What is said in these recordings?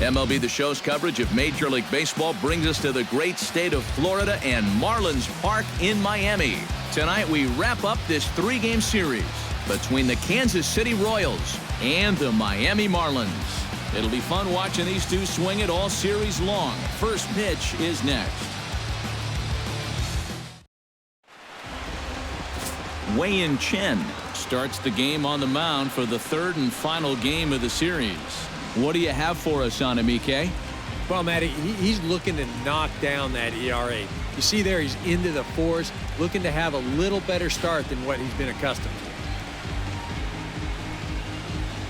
MLB The Show's coverage of Major League Baseball brings us to the great state of Florida and Marlins Park in Miami. Tonight we wrap up this three-game series between the Kansas City Royals and the Miami Marlins. It'll be fun watching these two swing it all series long. First pitch is next. Wei-Yin Chen starts the game on the mound for the third and final game of the series. What do you have for us on him, EK? Well, Matty, he's looking to knock down that ERA. You see there, he's into the fours, looking to have a little better start than what he's been accustomed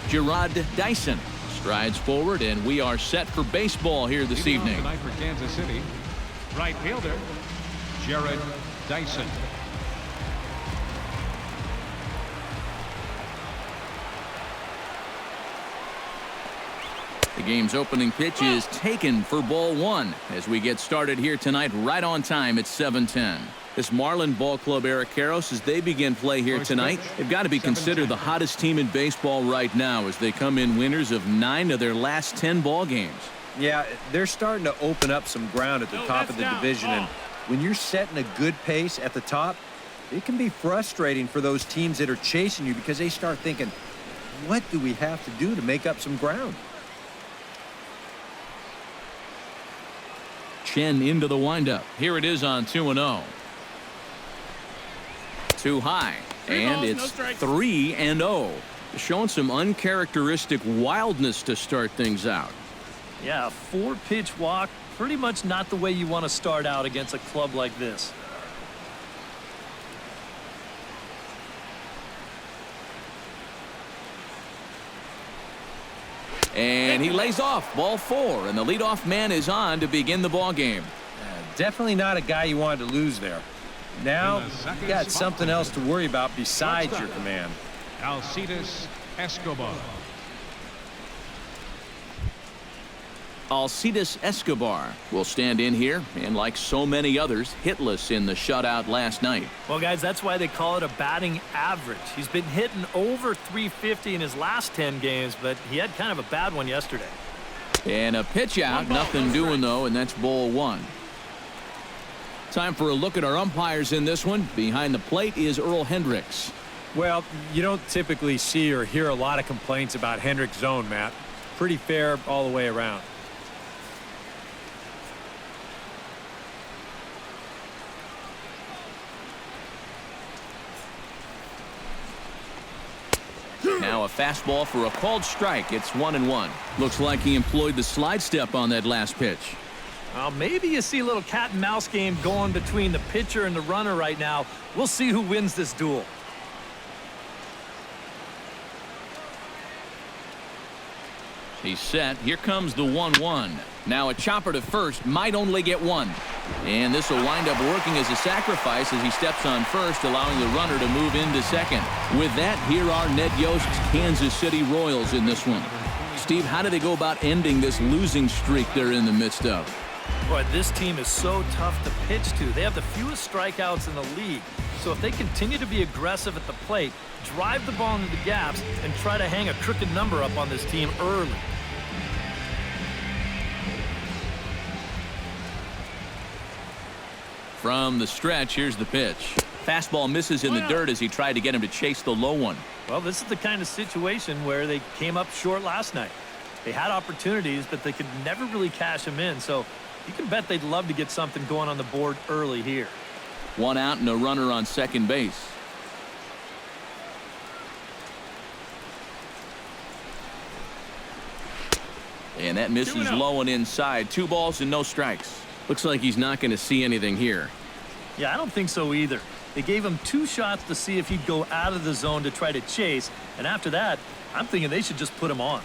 to. Jarrod Dyson strides forward, and we are set for baseball here this evening. Tonight for Kansas City, right fielder Jarrod Dyson. The game's opening pitch is taken for ball one as we get started here tonight right on time at 7:10. This Marlin Ball Club Eric Karros, as they begin play here tonight, they've got to be considered the hottest team in baseball right now as they come in winners of 9 of their last 10 ball games. Yeah, they're starting to open up some ground at the top of the division, and when you're setting a good pace at the top, it can be frustrating for those teams that are chasing you because they start thinking, what do we have to do to make up some ground? Chen into the windup. Here it is on 2-0. Too high, and it's 3-0. Showing some uncharacteristic wildness to start things out. Yeah, a 4-pitch walk, pretty much not the way you want to start out against a club like this. And he lays off ball 4, and the leadoff man is on to begin the ball game. Definitely not a guy you wanted to lose there. Now you got something else to worry about besides your command. Alcides Escobar. Alcides Escobar will stand in here, and like so many others, hitless in the shutout last night. Well, guys, that's why they call it a batting average. He's been hitting over 350 in his last 10 games, but he had kind of a bad one yesterday. And a pitch out, nothing doing though, and that's ball 1. Time for a look at our umpires in this one. Behind the plate is Earl Hendricks. Well, you don't typically see or hear a lot of complaints about Hendricks' zone, Matt. Pretty fair all the way around. Now a fastball for a called strike. It's 1-1. Looks like he employed the slide step on that last pitch. Well, maybe you see a little cat and mouse game going between the pitcher and the runner right now. We'll see who wins this duel. He's set. Here comes the 1-1. Now a chopper to first, might only get one. And this will wind up working as a sacrifice as he steps on first, allowing the runner to move into second. With that, here are Ned Yost's Kansas City Royals in this one. Steve, how do they go about ending this losing streak they're in the midst of? Boy, this team is so tough to pitch to. They have the fewest strikeouts in the league. So if they continue to be aggressive at the plate, drive the ball into the gaps, and try to hang a crooked number up on this team early. From the stretch, here's the pitch. Fastball misses in the dirt as he tried to get him to chase the low one. Well, this is the kind of situation where they came up short last night. They had opportunities, but they could never really cash them in. So you can bet they'd love to get something going on the board early here. 1 out and a runner on second base. And that misses low and inside. 2 balls and no strikes. Looks like he's not going to see anything here. Yeah, I don't think so either. They gave him 2 shots to see if he'd go out of the zone to try to chase. And after that, I'm thinking they should just put him on.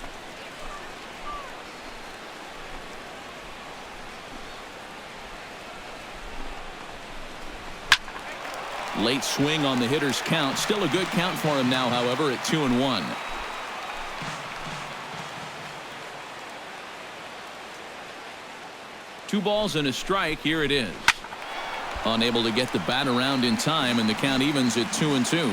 Late swing on the hitter's count. Still a good count for him now, however, at 2-1. Two balls and a strike. Here it is. Unable to get the bat around in time, and the count evens at 2-2.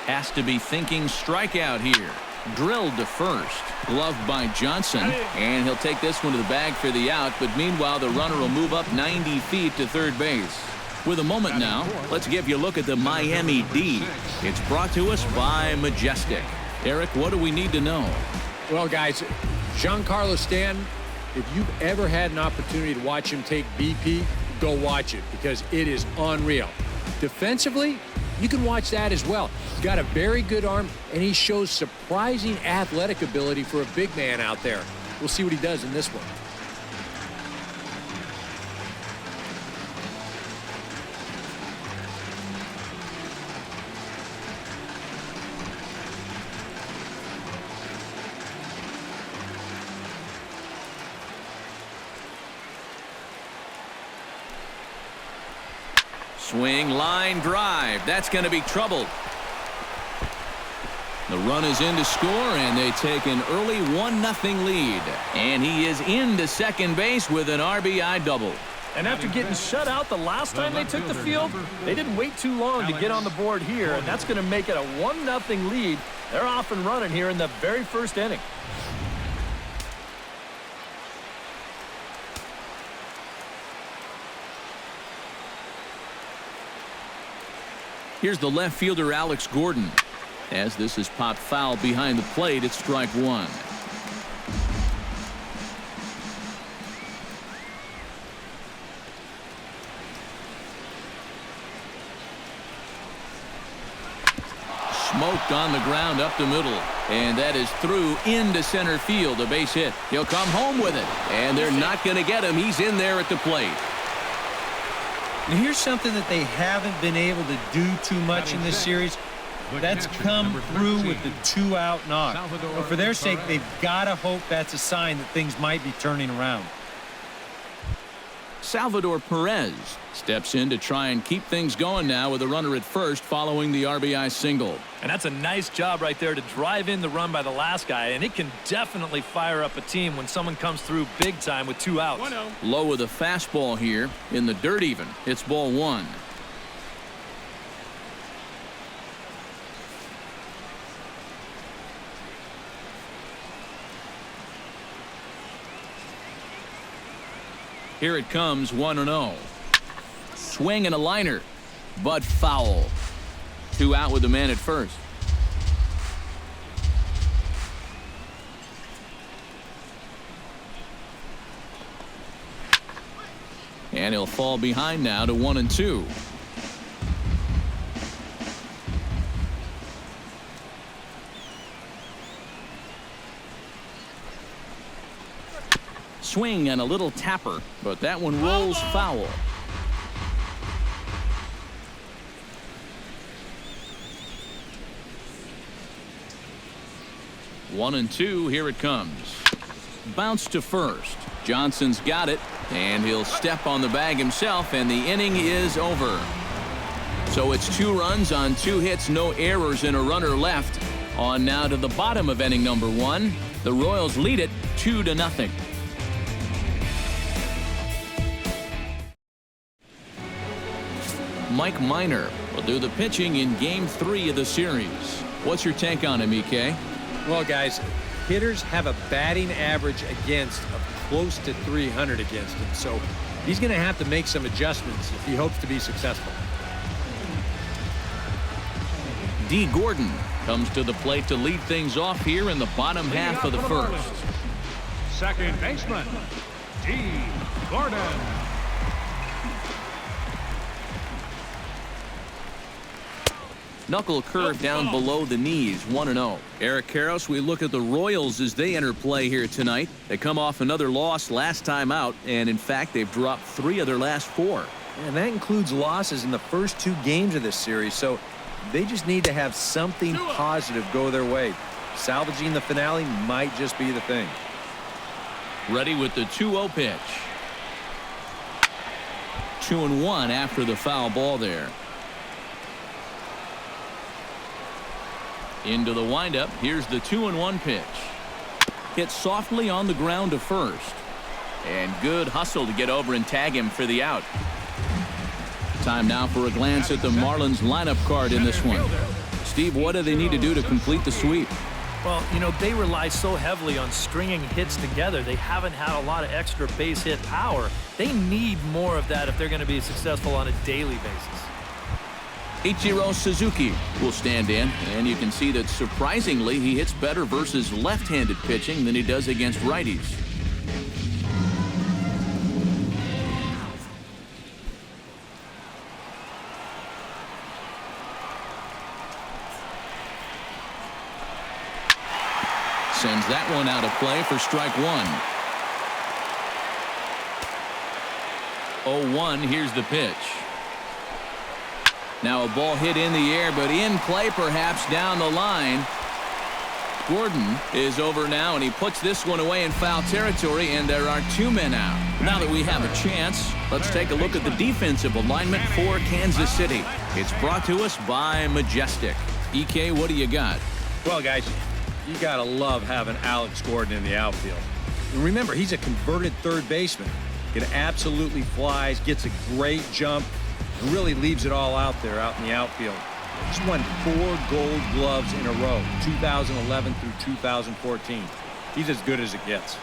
Has to be thinking strikeout here. Drilled to first. Gloved by Johnson. And he'll take this one to the bag for the out. But meanwhile, the runner will move up 90 feet to third base. With a moment now, let's give you a look at the Miami D. It's brought to us by Majestic. Eric, what do we need to know? Well, guys, Giancarlo Stanton, if you've ever had an opportunity to watch him take BP, go watch it because it is unreal. Defensively, you can watch that as well. He's got a very good arm, and he shows surprising athletic ability for a big man out there. We'll see what he does in this one. Swing, line, drive. That's going to be trouble. The run is in to score, and they take an early 1-0 lead. And he is into second base with an RBI double. And after getting shut out the last time they took the field, they didn't wait too long to get on the board here, and that's going to make it a 1-0 lead. They're off and running here in the very first inning. Here's the left fielder, Alex Gordon. As this is popped foul behind the plate, it's strike one. Smoked on the ground up the middle. And that is through into center field, a base hit. He'll come home with it. And they're not going to get him. He's in there at the plate. And here's something that they haven't been able to do too much in this series. That's come through with the 2-out knock. But for their sake, they've got to hope that's a sign that things might be turning around. Salvador Perez steps in to try and keep things going now with a runner at first following the RBI single. And that's a nice job right there to drive in the run by the last guy, and it can definitely fire up a team when someone comes through big time with 2 outs. Low with a fastball here in the dirt even. It's ball one. Here it comes, 1-0. Swing and a liner, but foul. 2 out with the man at first. And he'll fall behind now to 1-2. Swing and a little tapper, but that one rolls foul. One and two, here it comes. Bounce to first. Johnson's got it, and he'll step on the bag himself, and the inning is over. So it's 2 runs on 2 hits, no errors, and a runner left. On now to the bottom of inning number 1. The Royals lead it 2-0. Mike Minor will do the pitching in Game 3 of the series. What's your take on him, EK? Well, guys, hitters have a batting average against of close to 300 against him, so he's going to have to make some adjustments if he hopes to be successful. D. Gordon comes to the plate to lead things off here in the bottom half of the first. Second baseman, D. Gordon. Knuckle curve down below the knees, 1-0. Eric Karros, we look at the Royals as they enter play here tonight. They come off another loss last time out, and in fact, they've dropped 3 of their last 4. And that includes losses in the first 2 games of this series, so they just need to have something positive go their way. Salvaging the finale might just be the thing. Ready with the 2-0 pitch. 2-1 after the foul ball there. Into the windup. Here's the 2-1 pitch. Hit softly on the ground to first. And good hustle to get over and tag him for the out. Time now for a glance at the Marlins lineup card in this one. Steve, what do they need to do to complete the sweep? Well, you know, they rely so heavily on stringing hits together. They haven't had a lot of extra base hit power. They need more of that if they're going to be successful on a daily basis. Ichiro Suzuki will stand in, and you can see that surprisingly he hits better versus left-handed pitching than he does against righties. Sends that one out of play for strike one. 0-1, here's the pitch. Now a ball hit in the air, but in play perhaps down the line. Gordon is over now, and he puts this one away in foul territory, and there are 2 men out. Now that we have a chance, let's take a look at the defensive alignment for Kansas City. It's brought to us by Majestic. EK, what do you got? Well, guys, you got to love having Alex Gordon in the outfield. And remember, he's a converted third baseman. It absolutely flies, gets a great jump, and really leaves it all out there out in the outfield. He's won 4 Gold Gloves in a row, 2011 through 2014. He's as good as it gets.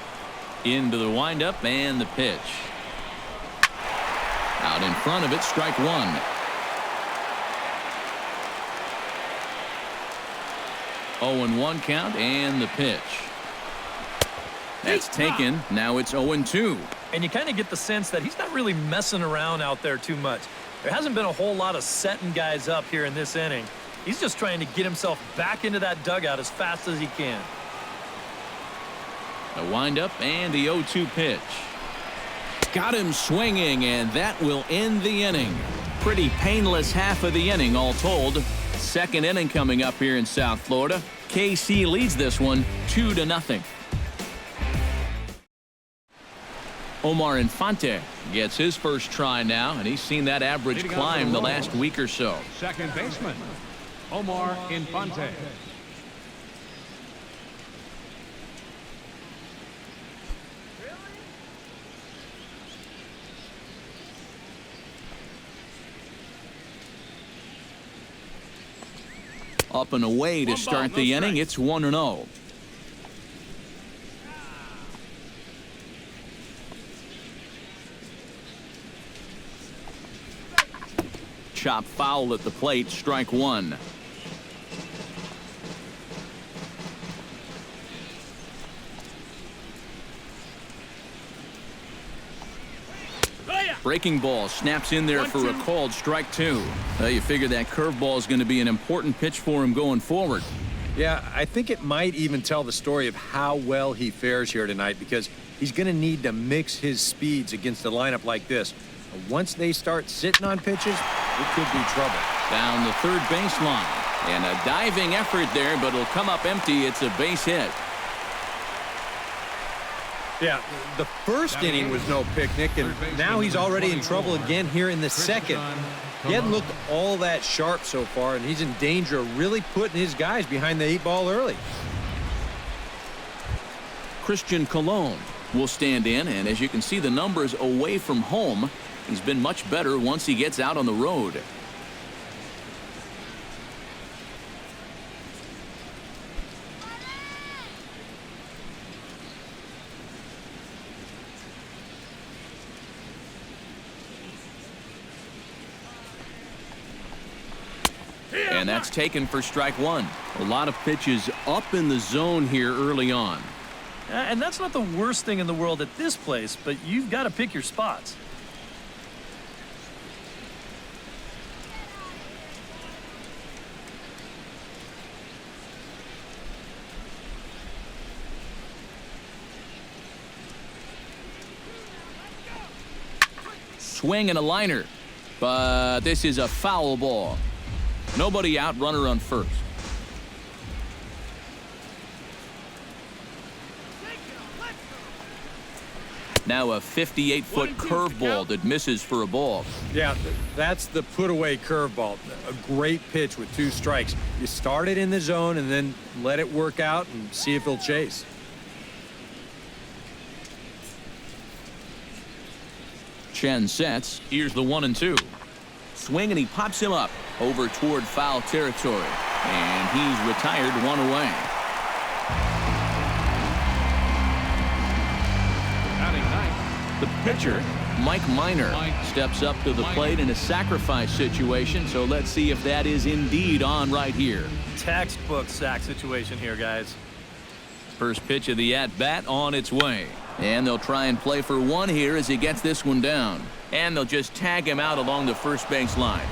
Into the windup and the pitch. Out in front of it, strike one. Oh, and 1 count and the pitch. That's taken. Now it's 0-2. And you kind of get the sense that he's not really messing around out there too much. There hasn't been a whole lot of setting guys up here in this inning. He's just trying to get himself back into that dugout as fast as he can. A windup and the 0-2 pitch. Got him swinging, and that will end the inning. Pretty painless half of the inning all told. Second inning coming up here in South Florida. KC leads this one 2-0. Omar Infante gets his first try now, and he's seen that average climb the last week or so. Second baseman, Omar Infante. Up and away to start the inning. It's 1-0. Chop foul at the plate, strike one. Breaking ball snaps in there for a called strike two. You figure that curveball is going to be an important pitch for him going forward. Yeah, I think it might even tell the story of how well he fares here tonight, because he's going to need to mix his speeds against a lineup like this. Once they start sitting on pitches, it could be trouble. Down the third baseline. And a diving effort there, but it'll come up empty. It's a base hit. Yeah, the first inning was no picnic, and now he's already in trouble again here in the second. He hadn't looked all that sharp so far, and he's in danger of really putting his guys behind the 8 ball early. Christian Colon will stand in, and as you can see, the numbers away from home, he's been much better once he gets out on the road. And that's taken for strike one. A lot of pitches up in the zone here early on. And that's not the worst thing in the world at this place, but you've got to pick your spots. Swing and a liner, but this is a foul ball. Nobody out, runner on first. Now a 58-foot curveball that misses for a ball. Yeah, that's the put-away curveball. A great pitch with 2 strikes. You start it in the zone and then let it work out and see if he'll chase. Chen sets. Here's the 1-2. Swing, and he pops him up over toward foul territory. And he's retired one away. Batting ninth, The pitcher, Mike Minor, steps up to the plate in a sacrifice situation, so let's see if that is indeed on right here. Textbook sack situation here, guys. First pitch of the at-bat on its way. And they'll try and play for one here as he gets this one down. And they'll just tag him out along the first base line.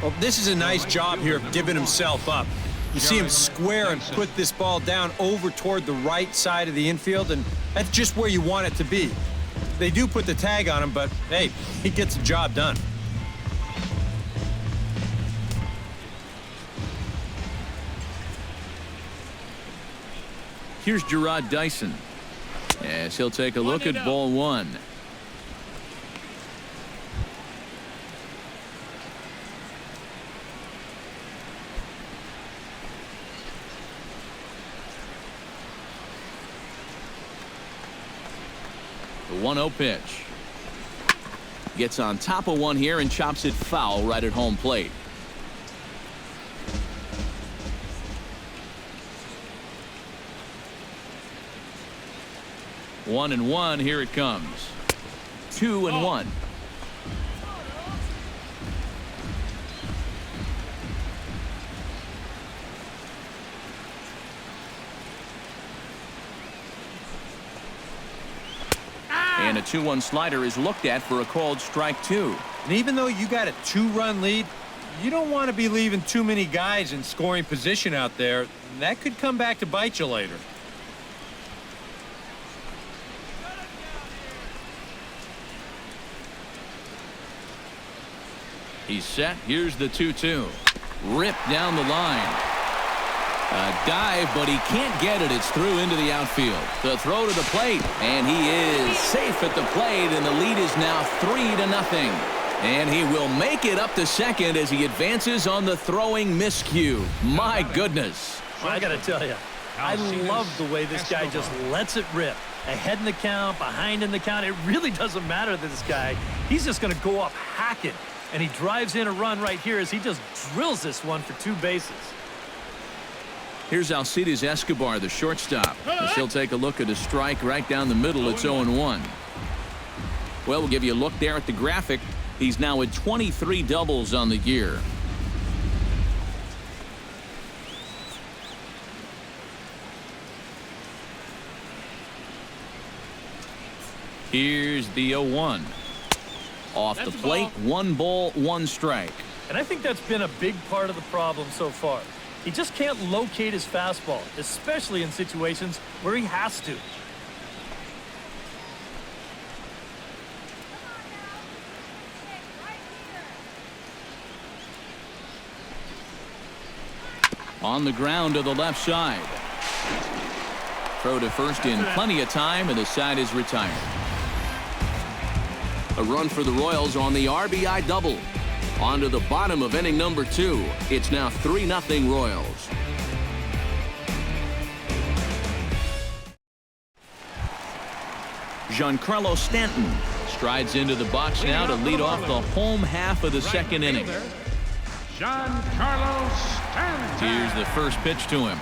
Well, this is a nice job here of giving himself up. You see him square and put this ball down over toward the right side of the infield, and that's just where you want it to be. They do put the tag on him, but hey, he gets the job done. Here's Gerard Dyson as he'll take a look at ball one. The 1-0 pitch. Gets on top of one here and chops it foul right at home plate. One and one, here it comes. 2-1. And a 2-1 slider is looked at for a called strike two. And even though you got a 2-run lead, you don't want to be leaving too many guys in scoring position out there. That could come back to bite you later. He's set. Here's the 2-2. Ripped down the line. A dive, but he can't get it. It's through into the outfield. The throw to the plate, and he is safe at the plate, and the lead is now 3-0. And he will make it up to second as he advances on the throwing miscue. My goodness. I got to tell you, I love the way this guy just lets it rip. Ahead in the count, behind in the count. It really doesn't matter to this guy. He's just going to go up hacking. And he drives in a run right here as he just drills this one for 2 bases. Here's Alcides Escobar, the shortstop. He'll take a look at a strike right down the middle. It's 0-1. Well, we'll give you a look there at the graphic. He's now at 23 doubles on the year. Here's the 0-1. Off the plate, 1 ball, 1 strike. And I think that's been a big part of the problem so far. He just can't locate his fastball, especially in situations where he has to. On the ground to the left side. Throw to first in plenty of time, and the side is retired. A run for the Royals on the RBI double. On to the bottom of inning number 2. It's now 3-0 Royals. Giancarlo Stanton strides into the box now to lead off the home half of the second inning. Giancarlo Stanton. Here's the first pitch to him.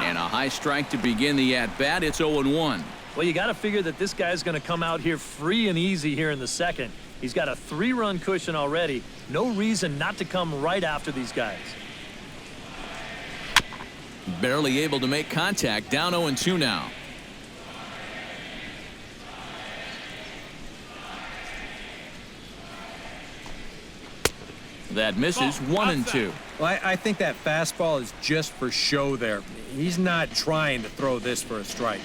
And a high strike to begin the at-bat. It's 0-1. Well, you got to figure that this guy's going to come out here free and easy here in the second. He's got a 3-run cushion already. No reason not to come right after these guys. Barely able to make contact. Down 0-2 now. That misses. 1-2. Well, I think that fastball is just for show there. He's not trying to throw this for a strike.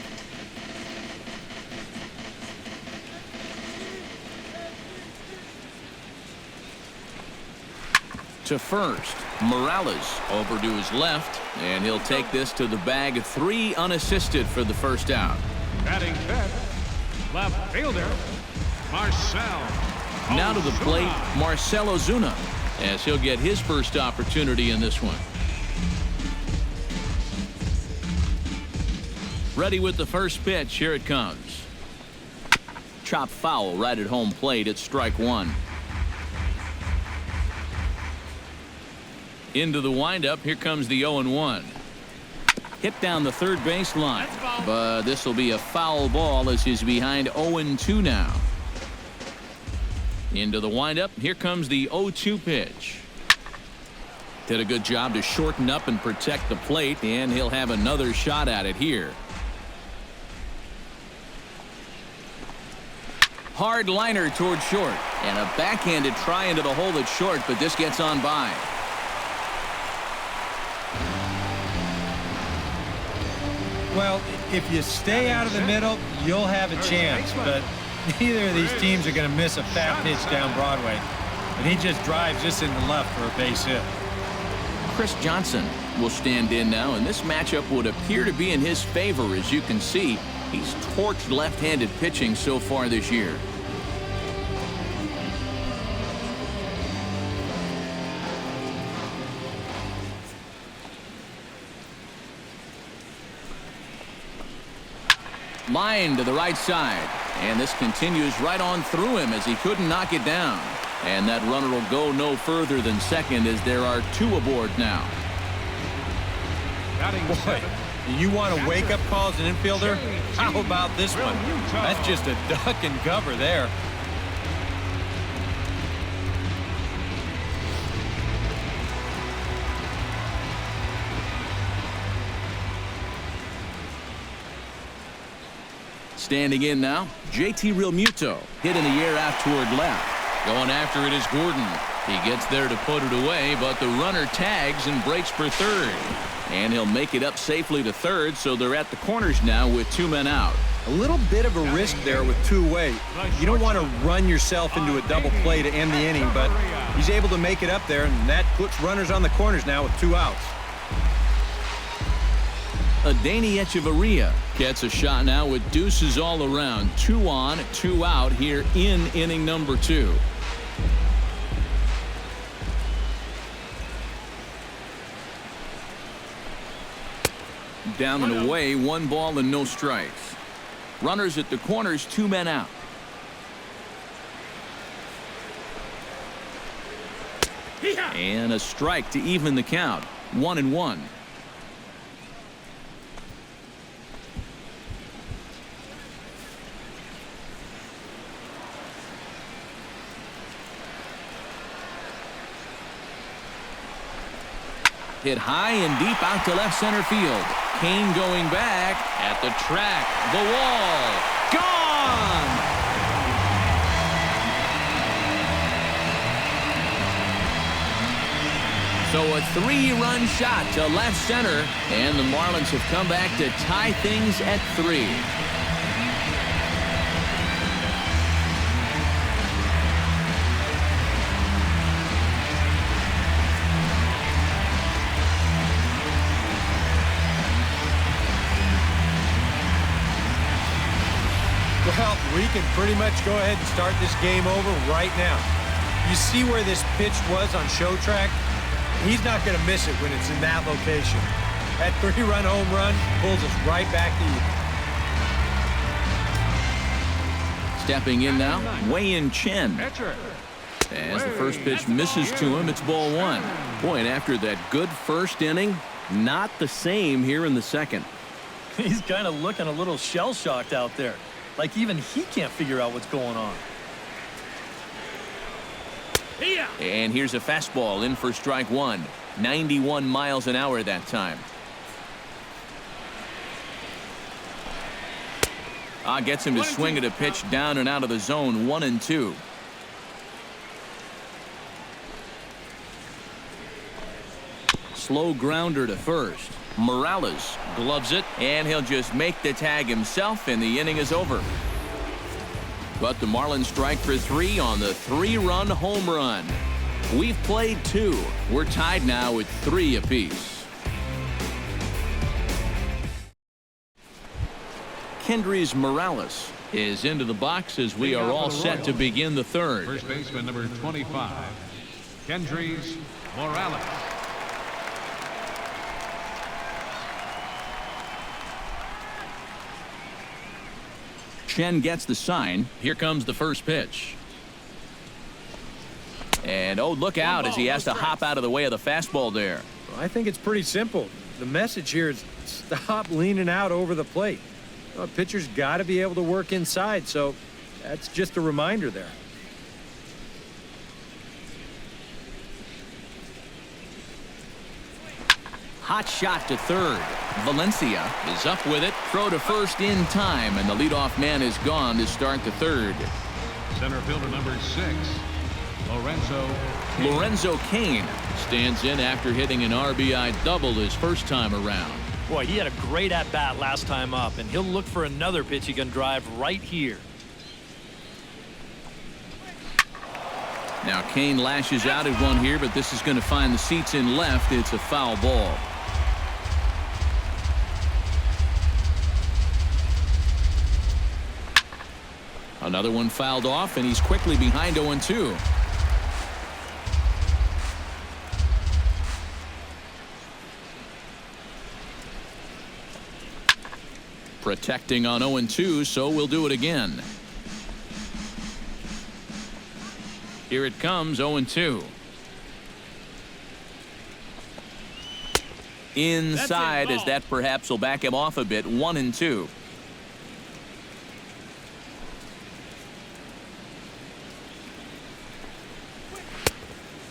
To first, Morales over to his left, and he'll take this to the bag. 3 unassisted for the first out. Batting fifth, left fielder, Marcell. Now to the plate, Marcell Ozuna, as he'll get his first opportunity in this one. Ready with the first pitch. Here it comes. Chop foul right at home plate. It's strike 1. Into the windup. Here comes the 0-1. Hit down the third base line, but this will be a foul ball as he's behind 0-2 now. Into the windup. Here comes the 0-2 pitch. Did a good job to shorten up and protect the plate, and he'll have another shot at it here. Hard liner towards short, and a backhanded try into the hole that's short, but this gets on by. Well, if you stay out of the middle, you'll have a chance, but neither of these teams are going to miss a fat pitch down Broadway. And he just drives this in the left for a base hit. Chris Johnson will stand in now, and this matchup would appear to be in his favor. As you can see, he's torched left-handed pitching so far this year. Line to the right side, and this continues right on through him as he couldn't knock it down. And that runner will go no further than second as there are two aboard now. Boy, you want a wake-up call as an infielder? How about this one? That's just a duck and cover there. Standing in now, JT Realmuto. Hit in the air out toward left. Going after it is Gordon. He gets there to put it away, but the runner tags and breaks for third. And he'll make it up safely to third, so they're at the corners now with two men out. A little bit of a risk there with two away. You don't want to run yourself into a double play to end the inning, but he's able to make it up there, and that puts runners on the corners now with two outs. Adeiny Echeverria gets a shot now with deuces all around. 2 on, 2 out here in inning number 2. Down and away, 1 ball and no strikes. Runners at the corners, 2 men out. And a strike to even the count. 1-1. Hit high and deep out to left center field. Kane going back at the track. The wall. Gone! So a 3-run shot to left center, and the Marlins have come back to tie things at 3. Well, we can pretty much go ahead and start this game over right now. You see where this pitch was on show track? He's not going to miss it when it's in that location. That 3-run home run pulls us right back to even. Stepping in now, Wei-Yin Chen. As the first pitch misses to him, it's ball 1. Boy, and after that good first inning, not the same here in the second. He's kind of looking a little shell-shocked out there. Like even he can't figure out what's going on. And here's a fastball in for strike 1. 91 miles an hour that time. Gets him to swing at a pitch down and out of the zone. 1-2. Slow grounder to first. Morales gloves it, and he'll just make the tag himself, and the inning is over. But the Marlins strike for 3 on the 3-run home run. We've played 2. We're tied now with 3 apiece. Kendrys Morales is into the box as we are all set to begin the third. First baseman number 25, Kendrys Morales. Chen gets the sign. Here comes the first pitch. And, oh, look out as he has to hop out of the way of the fastball there. Well, I think it's pretty simple. The message here is stop leaning out over the plate. Well, pitcher's got to be able to work inside, so that's just a reminder there. Hot shot to third. Valencia is up with it. Throw to first in time, and the leadoff man is gone to start the third. Center fielder number 6, Lorenzo Cain stands in after hitting an RBI double his first time around. Boy, he had a great at-bat last time up, and he'll look for another pitch he can drive right here. Now Cain lashes out at one here, but this is going to find the seats in left. It's a foul ball. Another one fouled off, and he's quickly behind 0-2. Protecting on 0-2, so we'll do it again. Here it comes, 0-2. Inside, as that perhaps will back him off a bit, 1-2.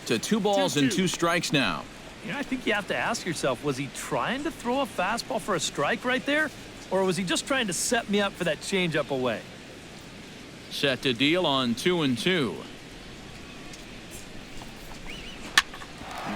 To 2 balls and 2 strikes now. You know, I think you have to ask yourself, was he trying to throw a fastball for a strike right there? Or was he just trying to set me up for that changeup away? Set to deal on 2-2.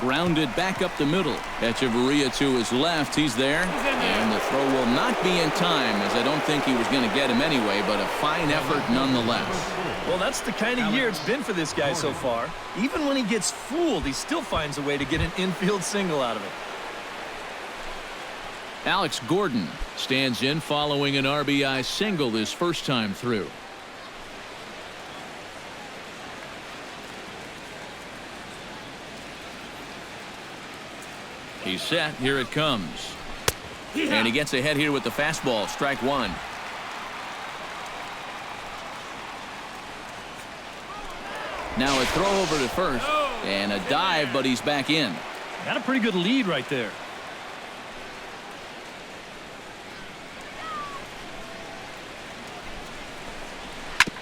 Grounded back up the middle. Echeverria to his left. He's there. And the throw will not be in time, as I don't think he was going to get him anyway, but a fine effort nonetheless. Well, that's the kind of year it's been for this guy so far. Even when he gets fooled, he still finds a way to get an infield single out of it. Alex Gordon stands in following an RBI single his first time through. He's set. Here it comes. And he gets ahead here with the fastball. Strike one. Now a throw over to first. And a dive, but he's back in. Got a pretty good lead right there.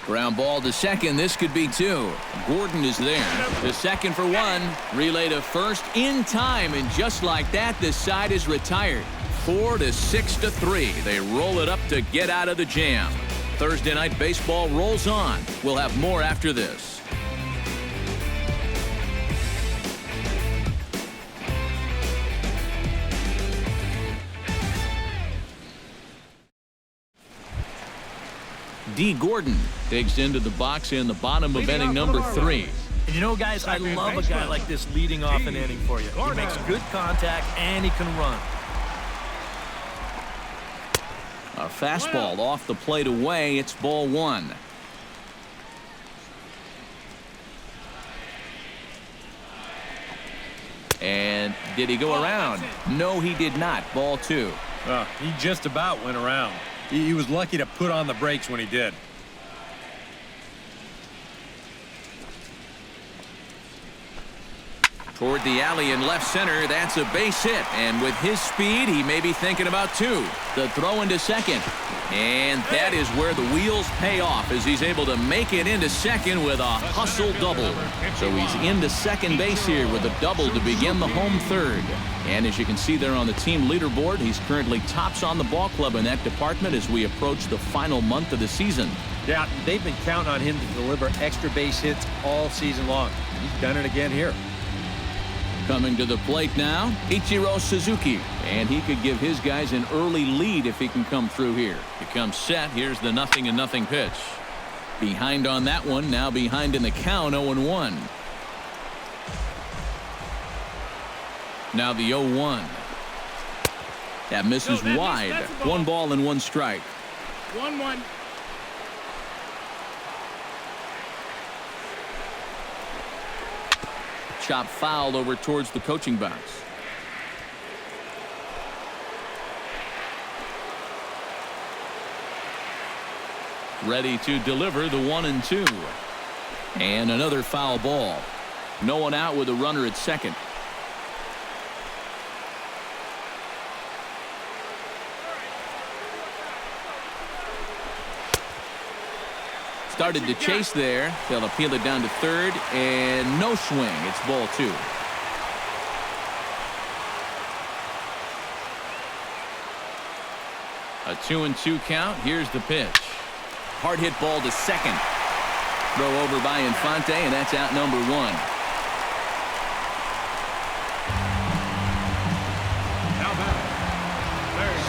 Ground ball to second. This could be 2. Gordon is there. To second for 1. Relay to first in time. And just like that, the side is retired. 4-6-3. They roll it up to get out of the jam. Thursday Night Baseball rolls on. We'll have more after this. D. Gordon digs into the box in the bottom of inning number 3. And you know, guys, I love a guy like this leading off an inning for you. He makes good contact and he can run. A fastball off the plate away. It's ball 1. And did he go around? No, he did not. Ball 2. He just about went around. He was lucky to put on the brakes when he did. Toward the alley in left center. That's a base hit. And with his speed, he may be thinking about 2. The throw into second. And that is where the wheels pay off, as he's able to make it into second with a hustle double. So he's into second base here with a double to begin the home third. And as you can see there on the team leaderboard, he's currently tops on the ball club in that department as we approach the final month of the season. Yeah, they've been counting on him to deliver extra base hits all season long. He's done it again here. Coming to the plate now, Ichiro Suzuki. And he could give his guys an early lead if he can come through here. Becomes set. Here's the 0-0 pitch. Behind on that one. Now behind in the count, 0-1. Now the 0-1. That misses wide. 1 ball and 1 strike. 1-1. Chop fouled over towards the coaching box. Ready to deliver the 1-2. And another foul ball. No one out with a runner at second. Started to chase there. They'll appeal it down to third, and no swing. It's ball 2. A 2-2 count. Here's the pitch. Hard hit ball to second. Throw over by Infante, and that's out number 1.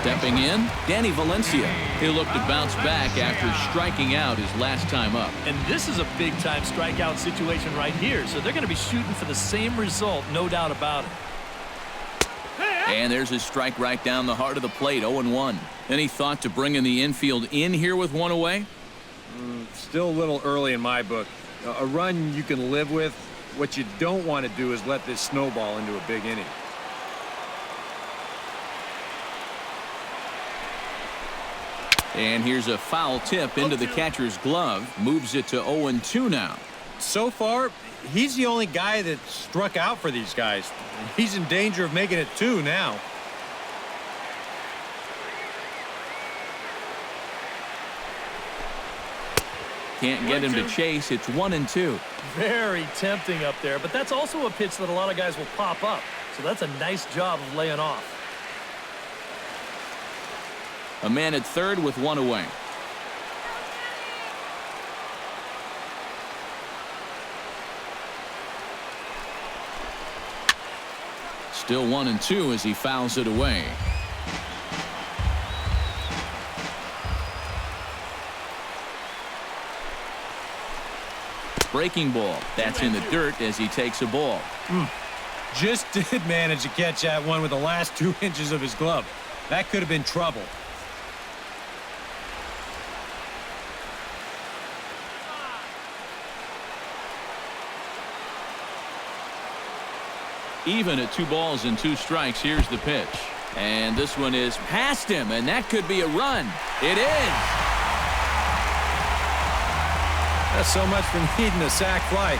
Stepping in, Danny Valencia. He'll look to bounce back after striking out his last time up. And this is a big-time strikeout situation right here, so they're going to be shooting for the same result, no doubt about it. And there's a strike right down the heart of the plate, 0-1. Any thought to bringing the infield in here with one away? Still a little early in my book. A run you can live with. What you don't want to do is let this snowball into a big inning. And here's a foul tip into the catcher's glove. Moves it to 0-2 now. So far, he's the only guy that struck out for these guys. He's in danger of making it 2 now. Can't get him to chase. It's 1-2. Very tempting up there, but that's also a pitch that a lot of guys will pop up. So that's a nice job of laying off. A man at third with one away. Still 1-2 as he fouls it away. Breaking ball. That's in the dirt as he takes a ball. Just did manage to catch that one with the last 2 inches of his glove. That could have been trouble. Even at 2 balls and 2 strikes. Here's the pitch. And this one is past him, and that could be a run. It is. That's so much for needing a sac fly.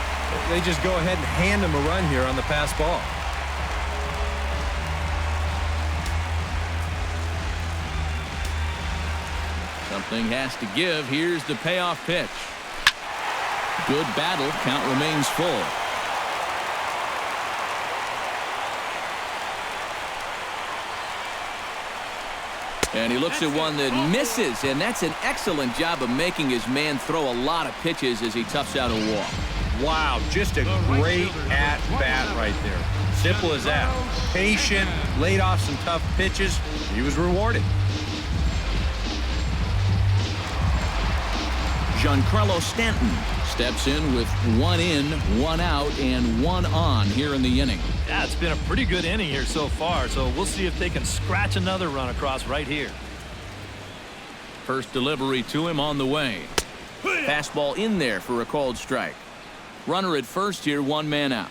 They just go ahead and hand him a run here on the pass ball. Something has to give. Here's the payoff pitch. Good battle. Count remains full. And he looks at one that misses, and that's an excellent job of making his man throw a lot of pitches as he toughs out a walk. Wow, just a great at-bat right there. Simple as that. Patient, laid off some tough pitches. He was rewarded. Giancarlo Stanton steps in with 1 in, 1 out, and 1 on here in the inning. Yeah, it's been a pretty good inning here so far, so we'll see if they can scratch another run across right here. First delivery to him on the way. Fastball in there for a called strike. Runner at first here, 1 man out.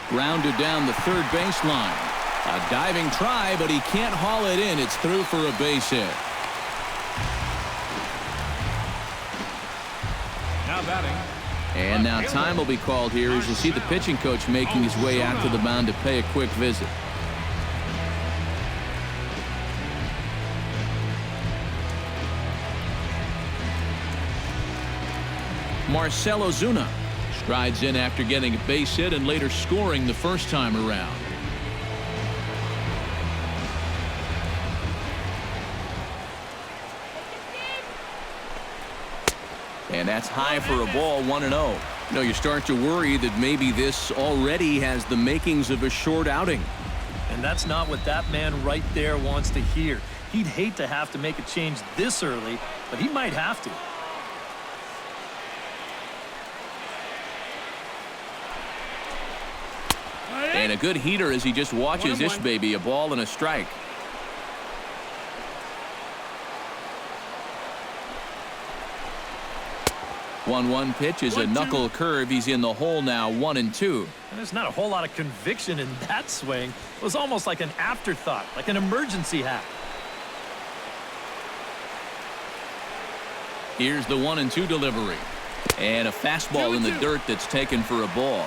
Grounded down the third baseline. A diving try, but he can't haul it in. It's through for a base hit. Now batting. And now time will be called here as you see the pitching coach making his way out to the mound to pay a quick visit. Marcell Ozuna strides in after getting a base hit and later scoring the first time around. And that's high for a ball, 1-0. You know, you start to worry that maybe this already has the makings of a short outing. And that's not what that man right there wants to hear. He'd hate to have to make a change this early, but he might have to. And a good heater as he just watches this baby, a ball and a strike. One pitch is a knuckle curve. He's in the hole now, 1-2. There's not a whole lot of conviction in that swing. It was almost like an afterthought, like an emergency hack. Here's the 1-2 delivery. And a fastball in the dirt that's taken for a ball.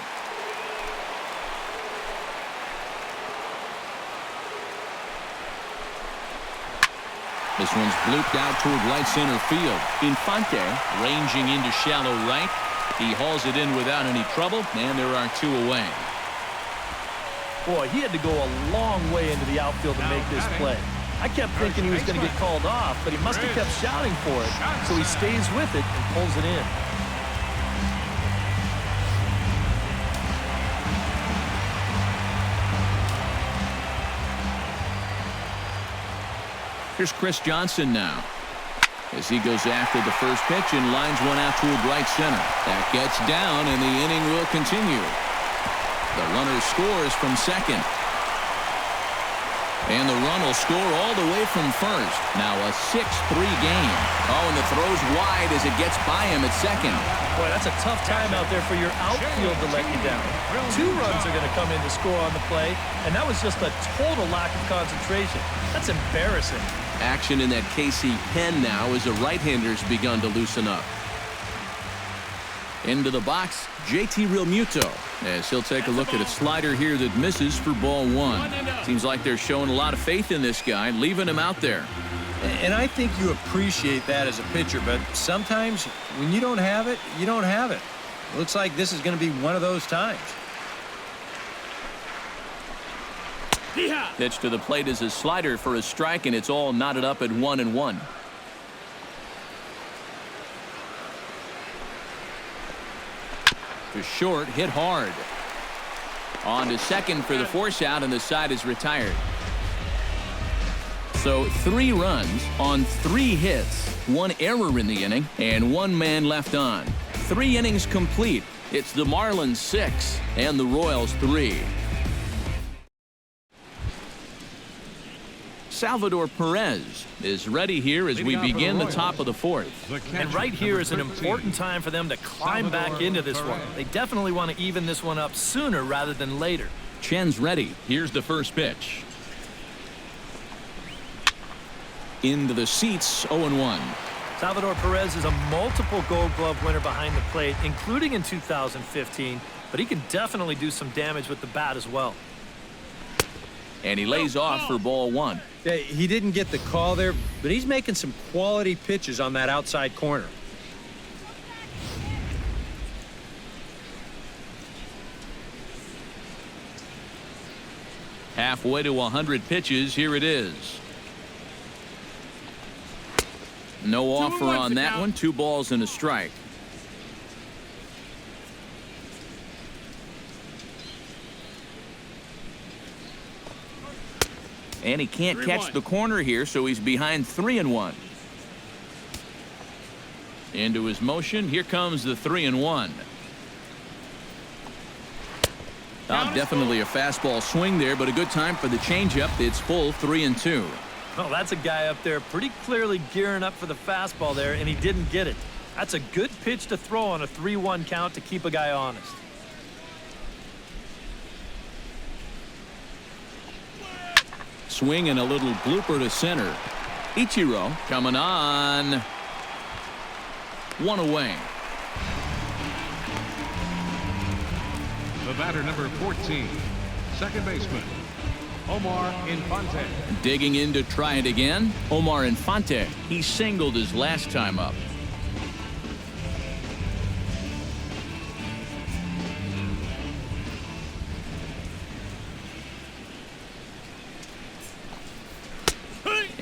This one's blooped out toward right center field. Infante ranging into shallow right. He hauls it in without any trouble, and there are 2 away. Boy, he had to go a long way into the outfield to make this play. I kept thinking he was going to get called off, but he must have kept shouting for it. So he stays with it and pulls it in. Here's Chris Johnson now as he goes after the first pitch and lines one out toward right center. That gets down, and the inning will continue. The runner scores from second. And the run will score all the way from first. Now a 6-3 game. Oh, and the throw's wide as it gets by him at second. Boy, that's a tough time out there for your outfield to let you down. 2 runs are going to come in to score on the play, and that was just a total lack of concentration. That's embarrassing. Action in that KC pen now as the right-hander's begun to loosen up. Into the box, JT Realmuto, as he'll take a look at a slider here that misses for ball 1. Seems like they're showing a lot of faith in this guy, leaving him out there. And I think you appreciate that as a pitcher, but sometimes when you don't have it, you don't have it. Looks like this is going to be one of those times. Pitch to the plate is a slider for a strike, and it's all knotted up at 1-1. To short, hit hard. On to second for the force out, and the side is retired. So 3 runs on 3 hits, 1 error in the inning, and 1 man left on. 3 innings complete. It's the Marlins 6 and the Royals 3. Salvador Perez is ready here as we begin the top of the 4th. And right here is an important time for them to climb back into this one. They definitely want to even this one up sooner rather than later. Chen's ready. Here's the first pitch. Into the seats, 0-1. Salvador Perez is a multiple Gold Glove winner behind the plate, including in 2015, but he can definitely do some damage with the bat as well. And he lays off for ball 1. Yeah, he didn't get the call there, but he's making some quality pitches on that outside corner. Halfway to 100 pitches, here it is. No offer on that one. 2 balls and a strike. And he can't catch the corner here, so he's behind 3-1. Into his motion. Here comes the 3-1. Definitely a fastball swing there, but a good time for the changeup. It's full 3-2. Well, that's a guy up there pretty clearly gearing up for the fastball there, and he didn't get it. That's a good pitch to throw on a 3-1 count to keep a guy honest. Swing and a little blooper to center. Ichiro coming on. 1 away. The batter, number 14, second baseman, Omar Infante. Digging in to try it again. Omar Infante. He singled his last time up.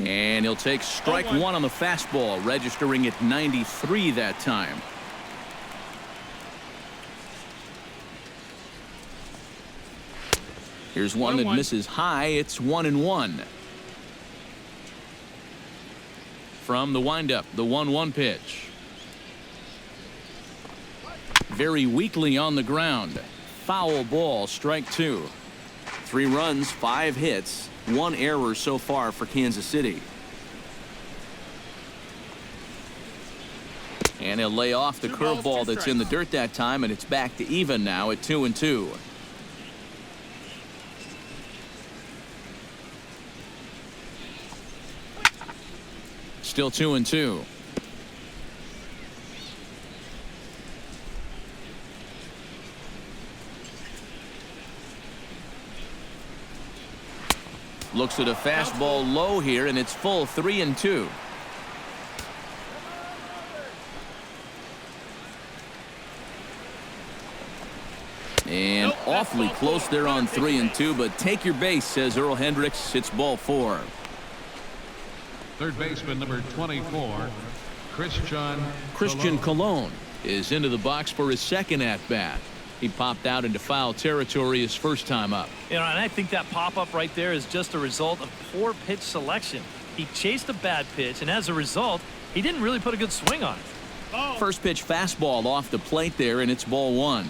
And he'll take strike 1 on the fastball, registering at 93 that time. Here's one that misses high. It's 1-1. From the windup, the 1-1 pitch. Very weakly on the ground. Foul ball, strike 2. 3 runs, 5 hits. 1 error so far for Kansas City. And he'll lay off the curveball that's in the dirt that time, and it's back to even now at 2-2. Still 2-2. Looks at a fastball low here, and it's full 3-2. And awfully close there on 3-2, but take your base, says Earl Hendricks. It's ball 4. Third baseman number 24, Christian Colon is into the box for his second at-bat. He popped out into foul territory his first time up. You know, and I think that pop-up right there is just a result of poor pitch selection. He chased a bad pitch, and as a result, he didn't really put a good swing on it. First pitch fastball off the plate there, and it's ball 1.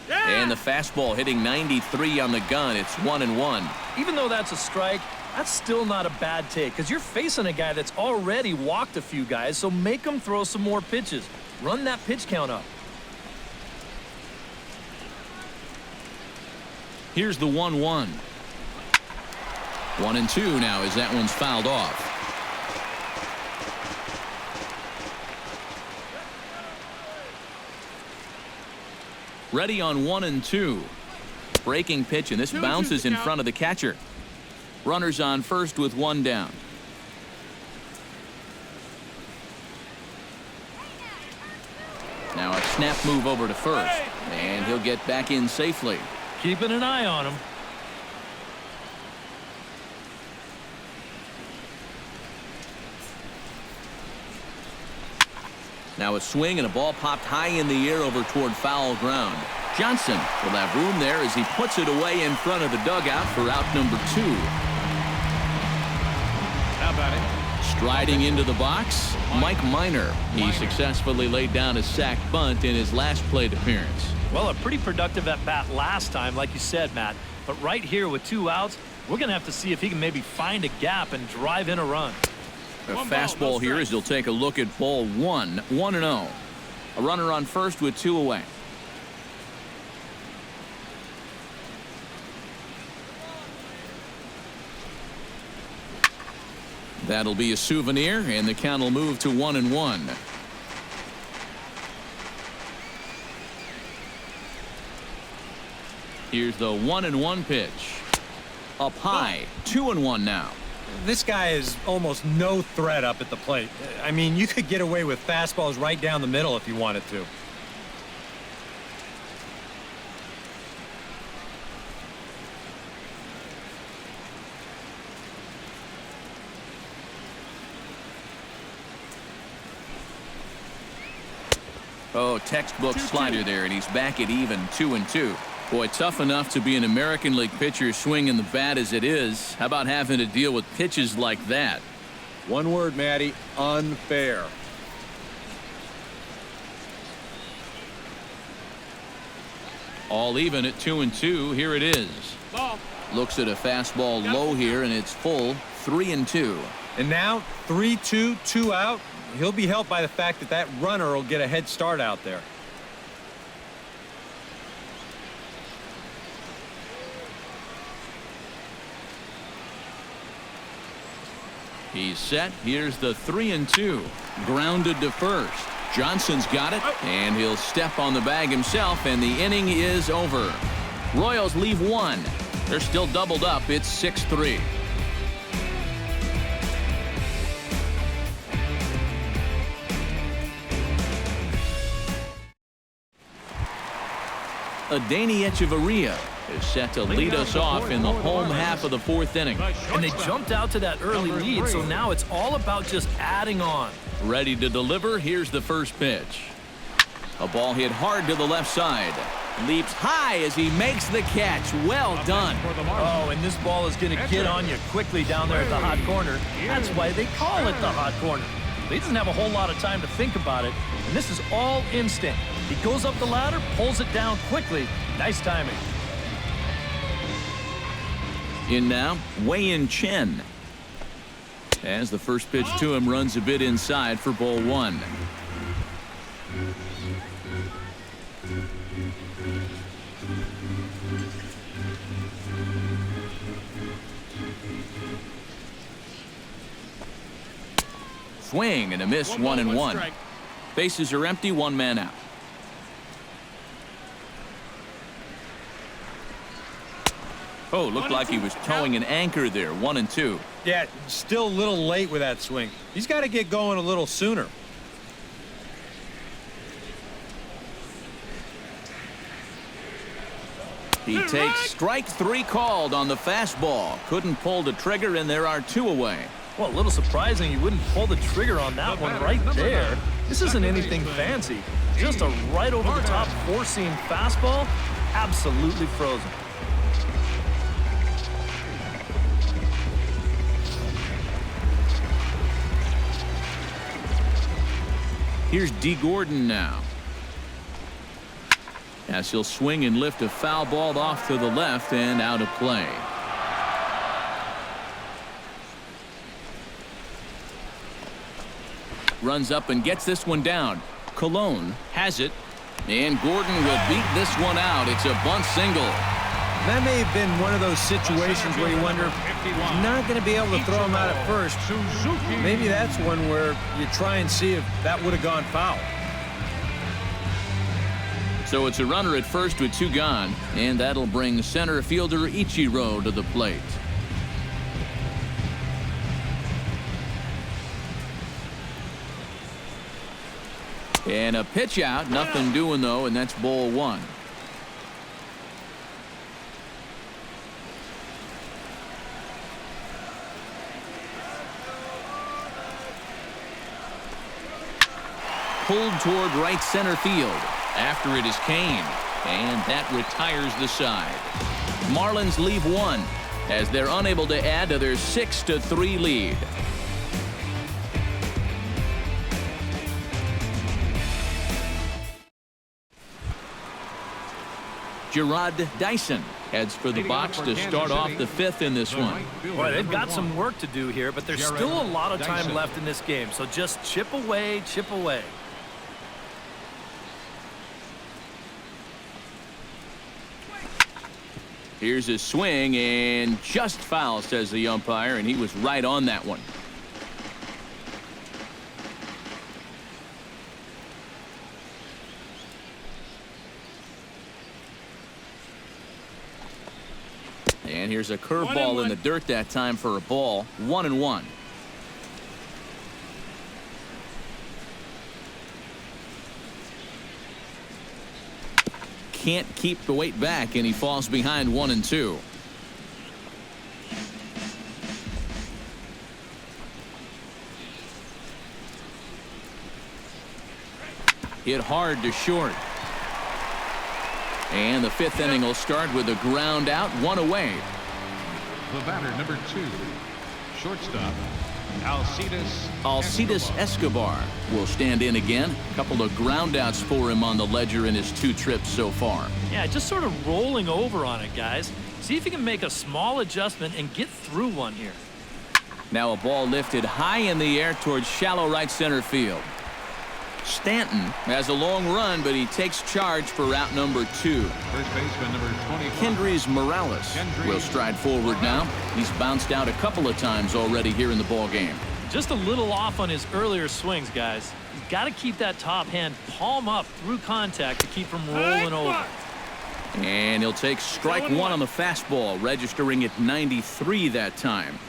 And the fastball hitting 93 on the gun. It's 1-1. Even though that's a strike, that's still not a bad take because you're facing a guy that's already walked a few guys, so make him throw some more pitches. Run that pitch count up. Here's the 1-1. 1-2 now as that one's fouled off. Ready on 1-2. Breaking pitch, and this bounces in front of the catcher. Runners on first with 1 down. Now a snap move over to first, and he'll get back in safely. Keeping an eye on him. Now a swing and a ball popped high in the air over toward foul ground. Johnson will have room there as he puts it away in front of the dugout for out number 2. How about it? Striding into the box, Mike Minor. He successfully laid down a sac bunt in his last plate appearance. Well, a pretty productive at bat last time, like you said, Matt. But right here with 2 outs, we're going to have to see if he can maybe find a gap and drive in a run. A fastball here as he'll take a look at ball 1, 1-0. A runner on first with 2 away. That'll be a souvenir, and the count will move to 1-1. Here's the 1-1 pitch. Up high, 2-1 now. This guy is almost no threat up at the plate. I mean, you could get away with fastballs right down the middle if you wanted to. Oh, textbook slider there, and he's back at even 2-2. Boy, tough enough to be an American League pitcher swinging the bat as it is. How about having to deal with pitches like that? One word, Matty, unfair. All even at 2-2. Here it is. Looks at a fastball low here, and it's full 3-2. And now 3-2, 2 out. He'll be helped by the fact that that runner will get a head start out there. He's set. Here's the 3-2. Grounded to first. Johnson's got it, and he'll step on the bag himself, and the inning is over. Royals leave 1. They're still doubled up. It's 6-3. Adeiny Echeverria is set to lead us off in the home half of the 4th inning. And they jumped out to that early lead, so now it's all about just adding on. Ready to deliver. Here's the first pitch. A ball hit hard to the left side. Leaps high as he makes the catch. Well done. Oh, and this ball is going to get on you quickly down there at the hot corner. That's why they call it the hot corner. He doesn't have a whole lot of time to think about it, and this is all instinct. He goes up the ladder, pulls it down quickly. Nice timing. In now, Wei-In Chen. As the first pitch to him runs a bit inside for ball 1. Swing and a miss, 1-1. Bases are empty, one man out. Oh, looked like he was towing an anchor there. 1-2. Yeah, still a little late with that swing. He's got to get going a little sooner. He takes strike 3 called on the fastball. Couldn't pull the trigger, and there are 2 away. Well, a little surprising you wouldn't pull the trigger on that one right there. This isn't anything fancy. Just a right over the top 4-seam fastball. Absolutely frozen. Here's D. Gordon now. As he'll swing and lift a foul ball off to the left and out of play. Runs up and gets this one down. Cologne has it, and Gordon will beat this one out. It's a bunt single. That may have been one of those situations where you wonder, he's not going to be able to throw him out at first. Maybe that's one where you try and see if that would have gone foul. So it's a runner at first with 2 gone, and that'll bring center fielder Ichiro to the plate. And a pitch out, nothing doing though, and that's ball 1. Pulled toward right center field. After it is Kane, and that retires the side. Marlins leave 1 as they're unable to add to their 6-3 lead. Gerard Dyson heads for the box to start off the 5th in this one. Boy, they've got some work to do here, but there's still a lot of time left in this game, so just chip away, chip away. Here's his swing, and just foul, says the umpire, and he was right on that one. And here's a curveball in the dirt that time for a ball. 1-1. Can't keep the weight back, and he falls behind 1-2. Hit hard to short. And the 5th inning will start with a ground out, 1 away. The batter, number 2, shortstop, Alcides Escobar will stand in again. A couple of groundouts for him on the ledger in his 2 trips so far. Yeah, just sort of rolling over on it, guys. See if you can make a small adjustment and get through one here. Now a ball lifted high in the air towards shallow right center field. Stanton has a long run, but he takes charge for route number 2. First baseman, number 25. Kendrys Morales will stride forward now. He's bounced out a couple of times already here in the ball game. Just a little off on his earlier swings, guys. He's got to keep that top hand palm up through contact to keep from rolling over. And he'll take strike 1 on the fastball, registering at 93 that time.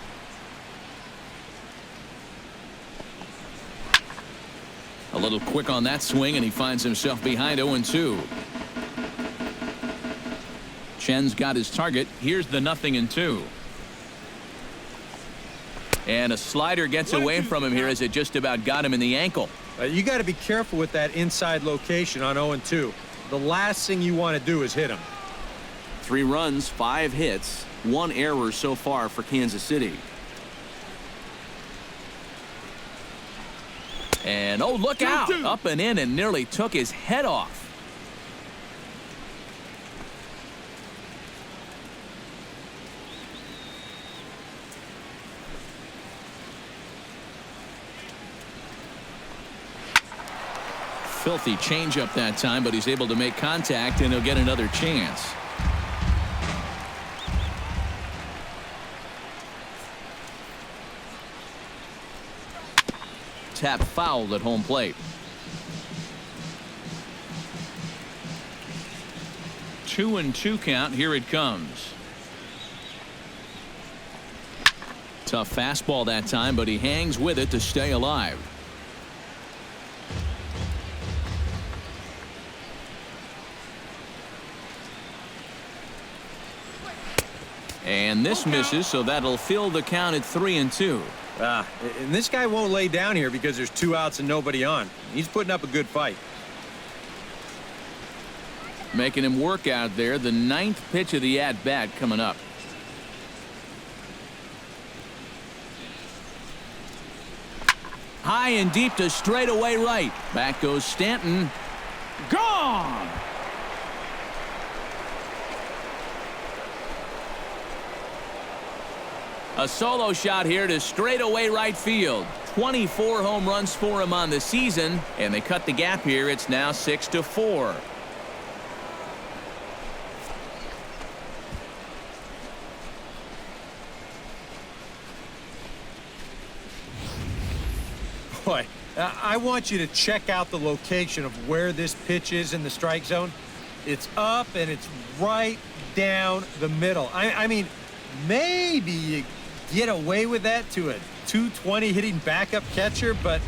A little quick on that swing, and he finds himself behind 0-2. Chen's got his target. Here's the 0-2. And a slider gets away from him here as it just about got him in the ankle. You got to be careful with that inside location on 0-2. The last thing you want to do is hit him. 3 runs, 5 hits, 1 error so far for Kansas City. And oh, look out! Up and in and nearly took his head off. Filthy changeup that time, but he's able to make contact, and he'll get another chance. Tap foul at home plate. 2-2 count. Here it comes. Tough fastball that time, but he hangs with it to stay alive. And this misses, so that'll fill the count at 3-2. And this guy won't lay down here because there's 2 outs and nobody on. He's putting up a good fight. Making him work out there. The 9th pitch of the at-bat coming up. High and deep to straightaway right. Back goes Stanton. Gone! A solo shot here to straightaway right field. 24 home runs for him on the season, and they cut the gap here. It's now 6-4. Boy, I want you to check out the location of where this pitch is in the strike zone. It's up and it's right down the middle. I mean, maybe you get away with that to a 220 hitting backup catcher, but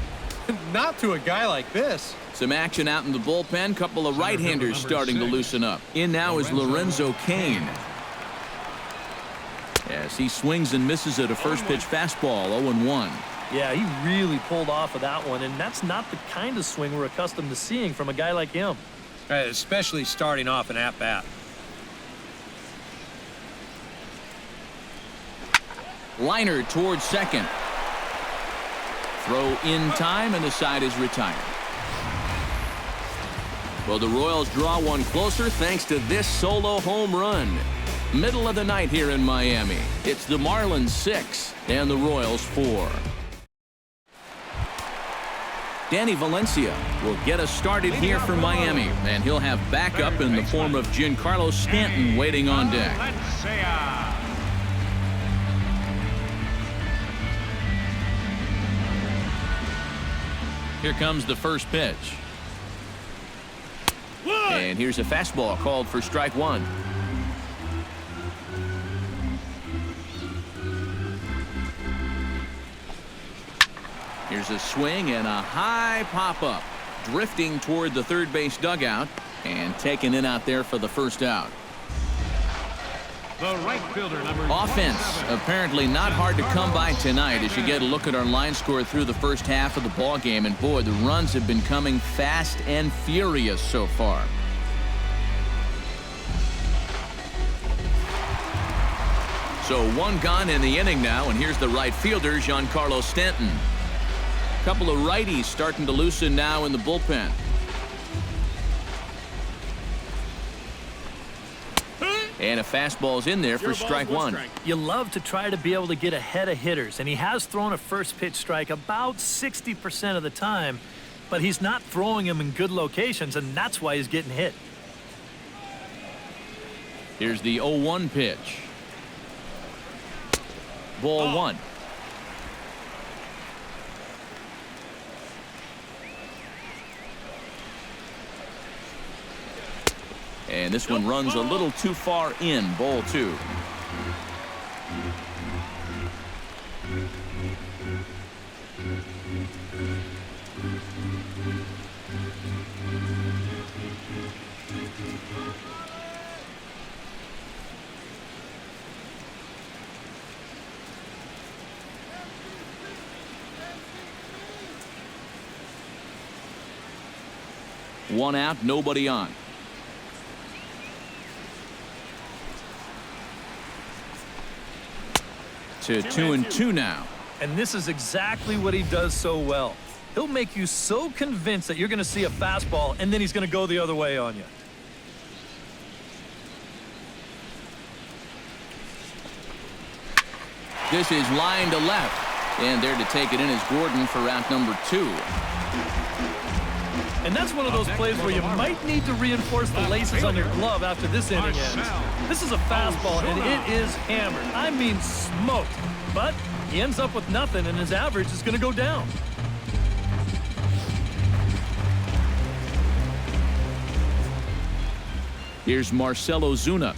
not to a guy like this. Some action out in the bullpen. Couple of right-handers starting to loosen up. In now is Lorenzo Cain. As he swings and misses at a first pitch fastball. 0-1. Yeah, he really pulled off of that one, and that's not the kind of swing we're accustomed to seeing from a guy like him. Especially starting off an at-bat. Liner towards second. Throw in time, and the side is retired. Well, the Royals draw one closer thanks to this solo home run. Middle of the night here in Miami. It's the Marlins 6 and the Royals 4. Danny Valencia will get us started here for Miami, and he'll have backup in the form of Giancarlo Stanton waiting on deck. Here comes the first pitch. And here's a fastball called for strike 1. Here's a swing and a high pop-up. Drifting toward the third base dugout and taken in out there for the first out. The right fielder, number Offense 27. apparently not hard to come by tonight as you get a look at our line score through the first half of the ball game. And boy, the runs have been coming fast and furious so far. So 1 gone in the inning now, and here's the right fielder, Giancarlo Stanton. Couple of righties starting to loosen now in the bullpen. And a fastball's in there for strike 1. You love to try to be able to get ahead of hitters, and he has thrown a first pitch strike about 60% of the time, but he's not throwing them in good locations, and that's why he's getting hit. Here's the 0-1 pitch. Ball 1. And this one runs a little too far in. Ball 2. One out, nobody on. To 2-2 now. And this is exactly what he does so well. He'll make you so convinced that you're going to see a fastball, and then he's going to go the other way on you. This is line to left. And there to take it in is Gordon for out number 2. And that's one of those plays where you might need to reinforce the laces on your glove after this inning ends. This is a fastball, and it is hammered. I mean smoked. But he ends up with nothing, and his average is going to go down. Here's Marcell Ozuna.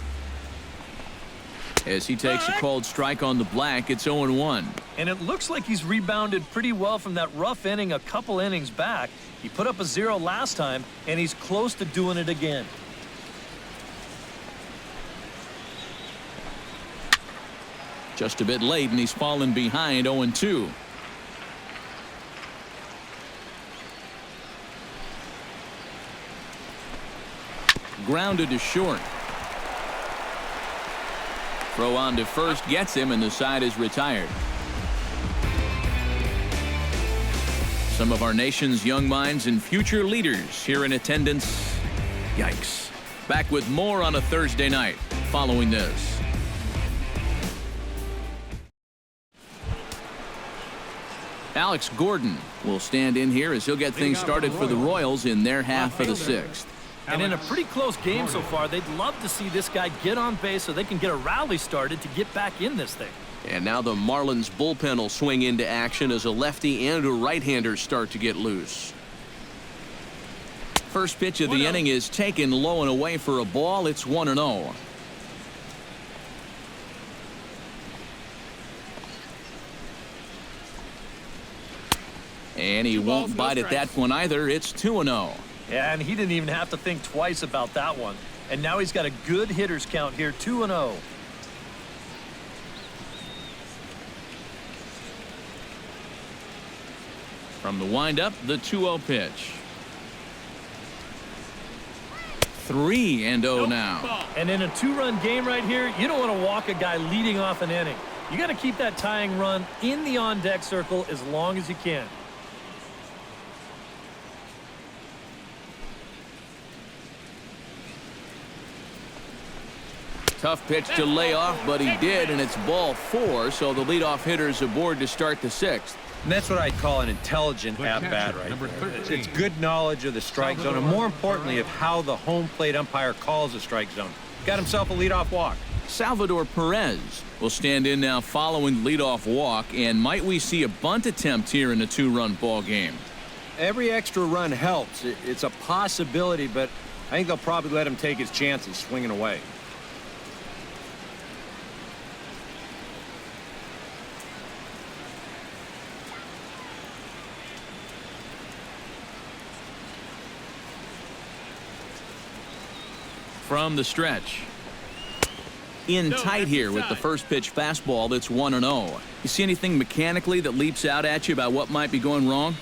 As he takes a called strike on the black, it's 0-1. And it looks like he's rebounded pretty well from that rough inning a couple innings back. He put up a 0 last time, and he's close to doing it again. Just a bit late, and he's fallen behind 0-2. Grounded to short. Throw on to first gets him, and the side is retired. Some of our nation's young minds and future leaders here in attendance. Yikes. Back with more on a Thursday night following this. Alex Gordon will stand in here as he'll get things started for the Royals in their half of the sixth. And in a pretty close game so far, they'd love to see this guy get on base so they can get a rally started to get back in this thing. And now the Marlins bullpen will swing into action as a lefty and a right-hander start to get loose. First pitch of the inning is taken low and away for a ball. It's 1-0. And he won't bite at that one either. It's 2-0. Yeah, and he didn't even have to think twice about that one. And now he's got a good hitters count here, 2-0. From the windup, the 2-0 pitch. 3-0 now. And in a 2-run game right here, you don't want to walk a guy leading off an inning. You got to keep that tying run in the on-deck circle as long as you can. Tough pitch to lay off, but he did, and it's ball 4, so the leadoff hitter's aboard to start the sixth. And that's what I'd call an intelligent at-bat right there. It's good knowledge of the strike zone, and more importantly, of how the home plate umpire calls a strike zone. Got himself a leadoff walk. Salvador Perez will stand in now following the leadoff walk, and might we see a bunt attempt here in a 2-run ball game? Every extra run helps. It's a possibility, but I think they'll probably let him take his chances swinging away. From the stretch. In tight here with the first pitch fastball. That's 1-0. You see anything mechanically that leaps out at you about what might be going wrong?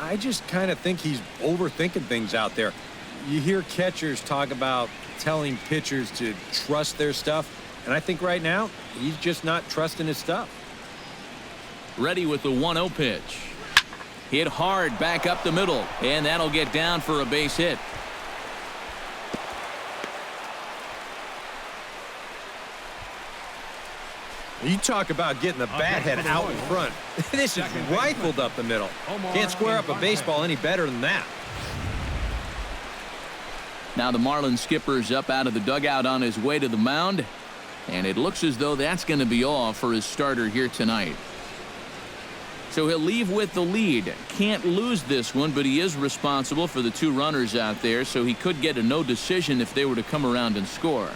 I just kind of think he's overthinking things out there. You hear catchers talk about telling pitchers to trust their stuff, and I think right now he's just not trusting his stuff. Ready with the 1-0 pitch. Hit hard back up the middle, and that'll get down for a base hit. You talk about getting the bat head out in front. This is rifled up the middle. Can't square up a baseball any better than that. Now the Marlins skipper's up out of the dugout on his way to the mound, and it looks as though that's going to be all for his starter here tonight. So he'll leave with the lead. Can't lose this one, but he is responsible for the 2 runners out there, so he could get a no decision if they were to come around and score.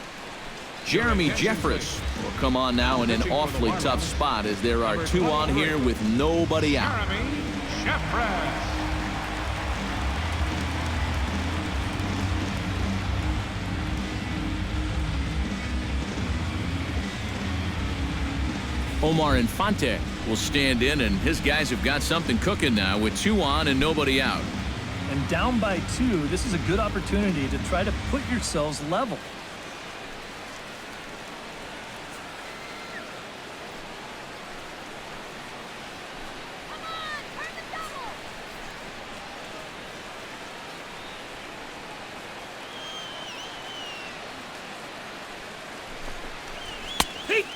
Jeremy Jeffress will come on now in an awfully tough spot as there are 2 on here with nobody out. Jeremy Jeffress. Omar Infante will stand in, and his guys have got something cooking now with 2 on and nobody out. And down by 2, this is a good opportunity to try to put yourselves level.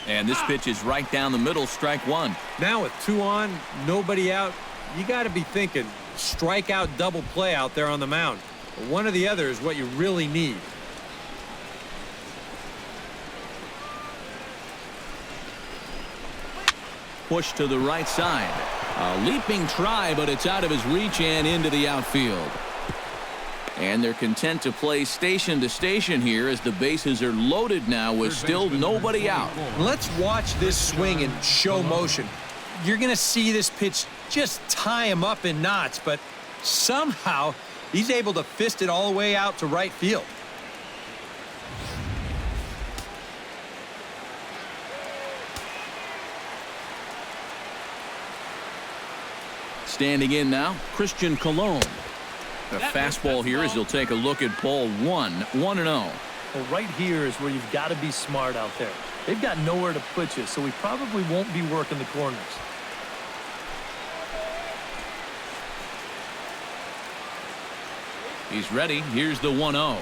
And this pitch is right down the middle, strike 1. Now with 2 on, nobody out, you got to be thinking strikeout double play out there on the mound. One or the other is what you really need. Push to the right side. A leaping try, but it's out of his reach and into the outfield. And they're content to play station to station here as the bases are loaded now with still nobody out. Let's watch this swing in show motion. You're going to see this pitch just tie him up in knots, but somehow he's able to fist it all the way out to right field. Standing in now, Christian Colon. A fastball here as he'll take a look at ball 1-0. Well, right here is where you've got to be smart out there. They've got nowhere to put you, so we probably won't be working the corners. He's ready. Here's the 1-0.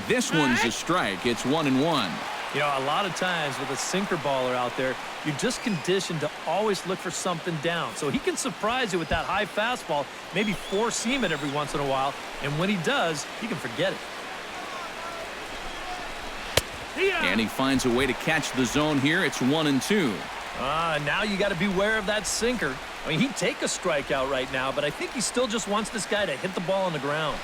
This one's a strike. It's 1-1. You know, a lot of times with a sinker baller out there, you're just conditioned to always look for something down. So he can surprise you with that high fastball, maybe four-seam it every once in a while, and when he does, you can forget it. And he finds a way to catch the zone here. It's 1-2. Now you got to beware of that sinker. I mean, he'd take a strikeout right now, but I think he still just wants this guy to hit the ball on the ground.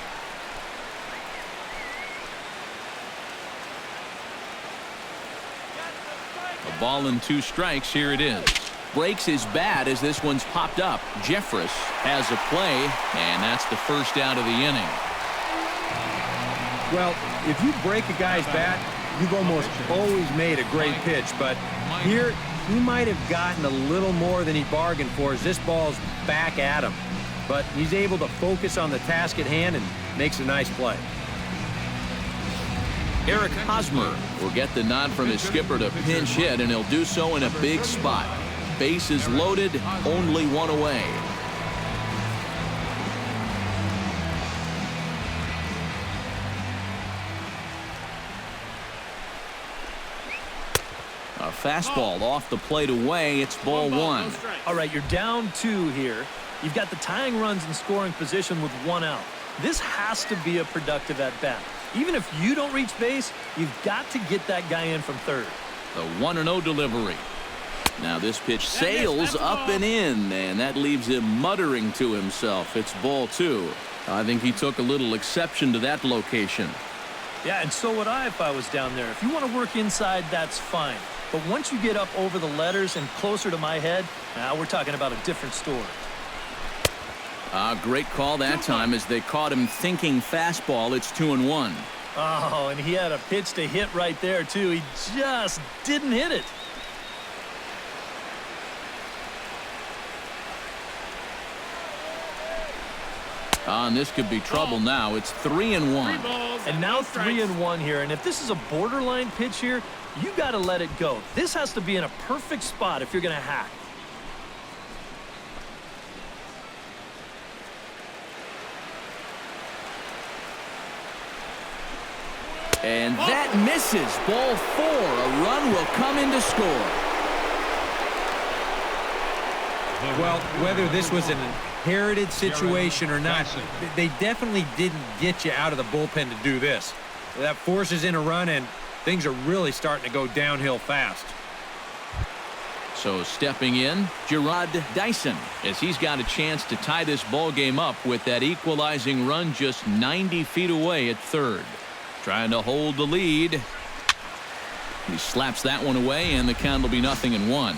A ball and 2 strikes. Here it is. Breaks his bat as this one's popped up. Jeffress has a play, and that's the first out of the inning. Well, if you break a guy's bat, you've almost always made a great pitch, but here he might have gotten a little more than he bargained for as this ball's back at him. But he's able to focus on the task at hand and makes a nice play. Eric Hosmer will get the nod from his skipper to pinch hit, and he'll do so in a big spot. Bases loaded, only one away. A fastball off the plate away. It's ball 1. All right, you're down 2 here. You've got the tying runs in scoring position with 1 out. This has to be a productive at-bat. Even if you don't reach base, you've got to get that guy in from third. The 1-0 delivery. Now this pitch sails up and in, and that leaves him muttering to himself. It's ball 2. I think he took a little exception to that location. Yeah, and so would I if I was down there. If you want to work inside, that's fine. But once you get up over the letters and closer to my head, now we're talking about a different story. Great call that time as they caught him thinking fastball. It's 2-1. Oh, and he had a pitch to hit right there, too. He just didn't hit it. And this could be trouble now. It's 3-1. And now 3-1 here. And if this is a borderline pitch here, you got to let it go. This has to be in a perfect spot if you're going to hack. And that misses. Ball 4. A run will come in to score. Well, whether this was an inherited situation or not, they definitely didn't get you out of the bullpen to do this. That forces in a run, and things are really starting to go downhill fast. So stepping in, Gerard Dyson, as he's got a chance to tie this ball game up with that equalizing run just 90 feet away at third. Trying to hold the lead. He slaps that one away, and the count will be 0-1.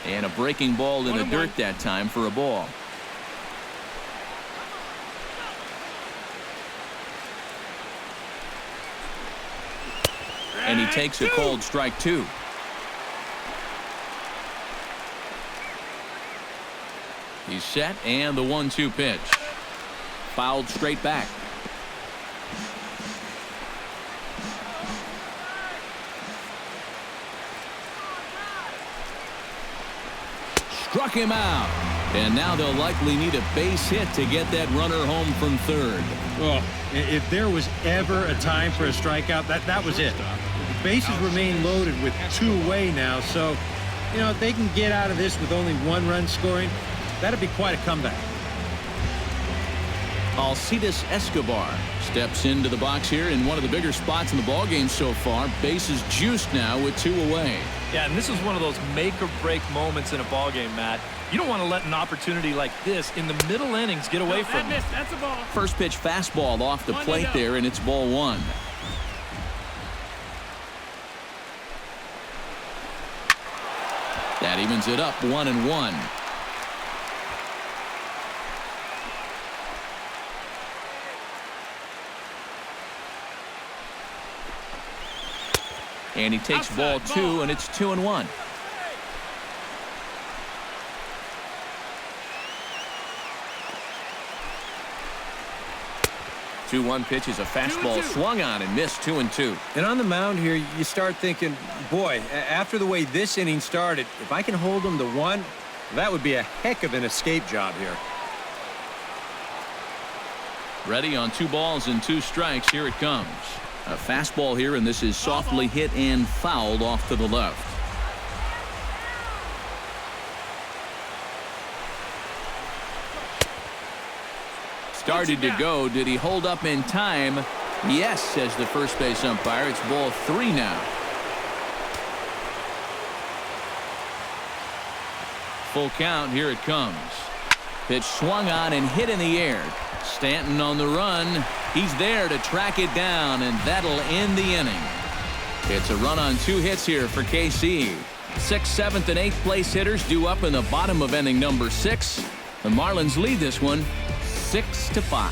And a breaking ball in the dirt that time for a ball. And he takes a cold strike 2. He's set, and the 1-2 pitch. Fouled straight back. Struck him out. And now they'll likely need a base hit to get that runner home from third. Well, if there was ever a time for a strikeout, that was it. The bases remain loaded with 2 away now, so, you know, if they can get out of this with only 1 run scoring, that'd be quite a comeback. Alcides Escobar steps into the box here in one of the bigger spots in the ballgame so far. Bases juiced now with 2 away. Yeah, and this is one of those make-or-break moments in a ballgame, Matt. You don't want to let an opportunity like this in the middle innings get away from you. That's a ball. First pitch fastball off the plate there, and it's ball one. That evens it up 1-1. And he takes ball 2, and it's 2-1. Two-one pitch is a fastball swung on and missed 2-2. And on the mound here, you start thinking, boy, after the way this inning started, if I can hold them to 1, that would be a heck of an escape job here. Ready on 2 balls and 2 strikes. Here it comes. A fastball here, and this is softly hit and fouled off to the left. Started to go. Did he hold up in time? Yes, says the first base umpire. It's ball 3 now. Full count. Here it comes. Pitch swung on and hit in the air. Stanton on the run. He's there to track it down, and that'll end the inning. It's a run on 2 hits here for KC. 6th, 7th, and 8th place hitters due up in the bottom of inning number 6. The Marlins lead this one 6-5.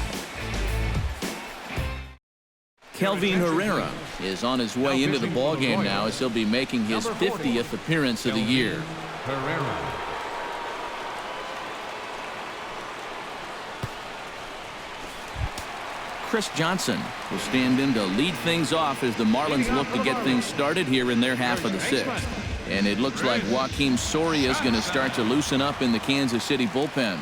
Kelvin Herrera is on his way into the ballgame now as he'll be making his 50th appearance of the year. Herrera. Chris Johnson will stand in to lead things off as the Marlins look to get things started here in their half of the 6th. And it looks like Joakim Soria is going to start to loosen up in the Kansas City bullpen.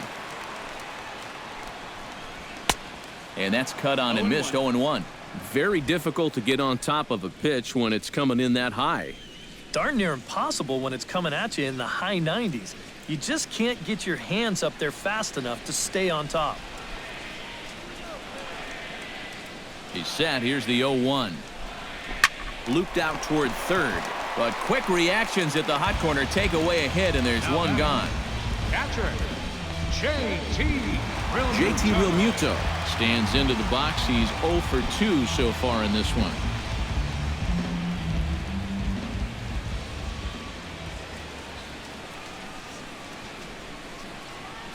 And that's cut on and missed 0-1. Very difficult to get on top of a pitch when it's coming in that high. Darn near impossible when it's coming at you in the high 90s. You just can't get your hands up there fast enough to stay on top. He's set. Here's the 0-1. Looped out toward third. But quick reactions at the hot corner take away a hit, and there's one gone. Catcher, JT Realmuto stands into the box. He's 0 for 2 so far in this one.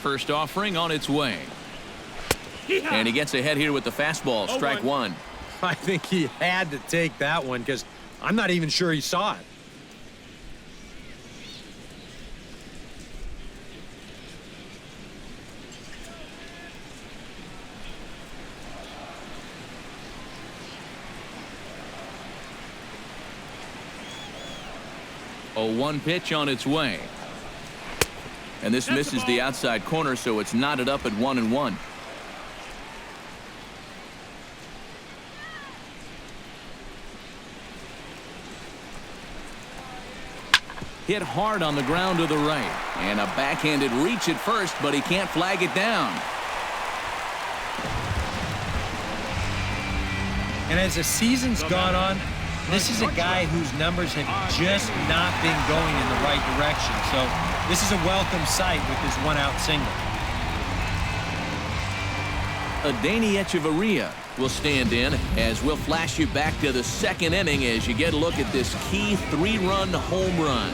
First offering on its way. And he gets ahead here with the fastball. Strike 1. I think he had to take that one because I'm not even sure he saw it. A 1 pitch on its way. And this misses the outside corner, so it's knotted up at 1-1. Hit hard on the ground to the right. And a backhanded reach at first, but he can't flag it down. And as the season's gone on, this is a guy whose numbers have just not been going in the right direction. So this is a welcome sight with this 1-out single. Adeiny Echeverria will stand in as we'll flash you back to the 2nd inning as you get a look at this key 3-run home run.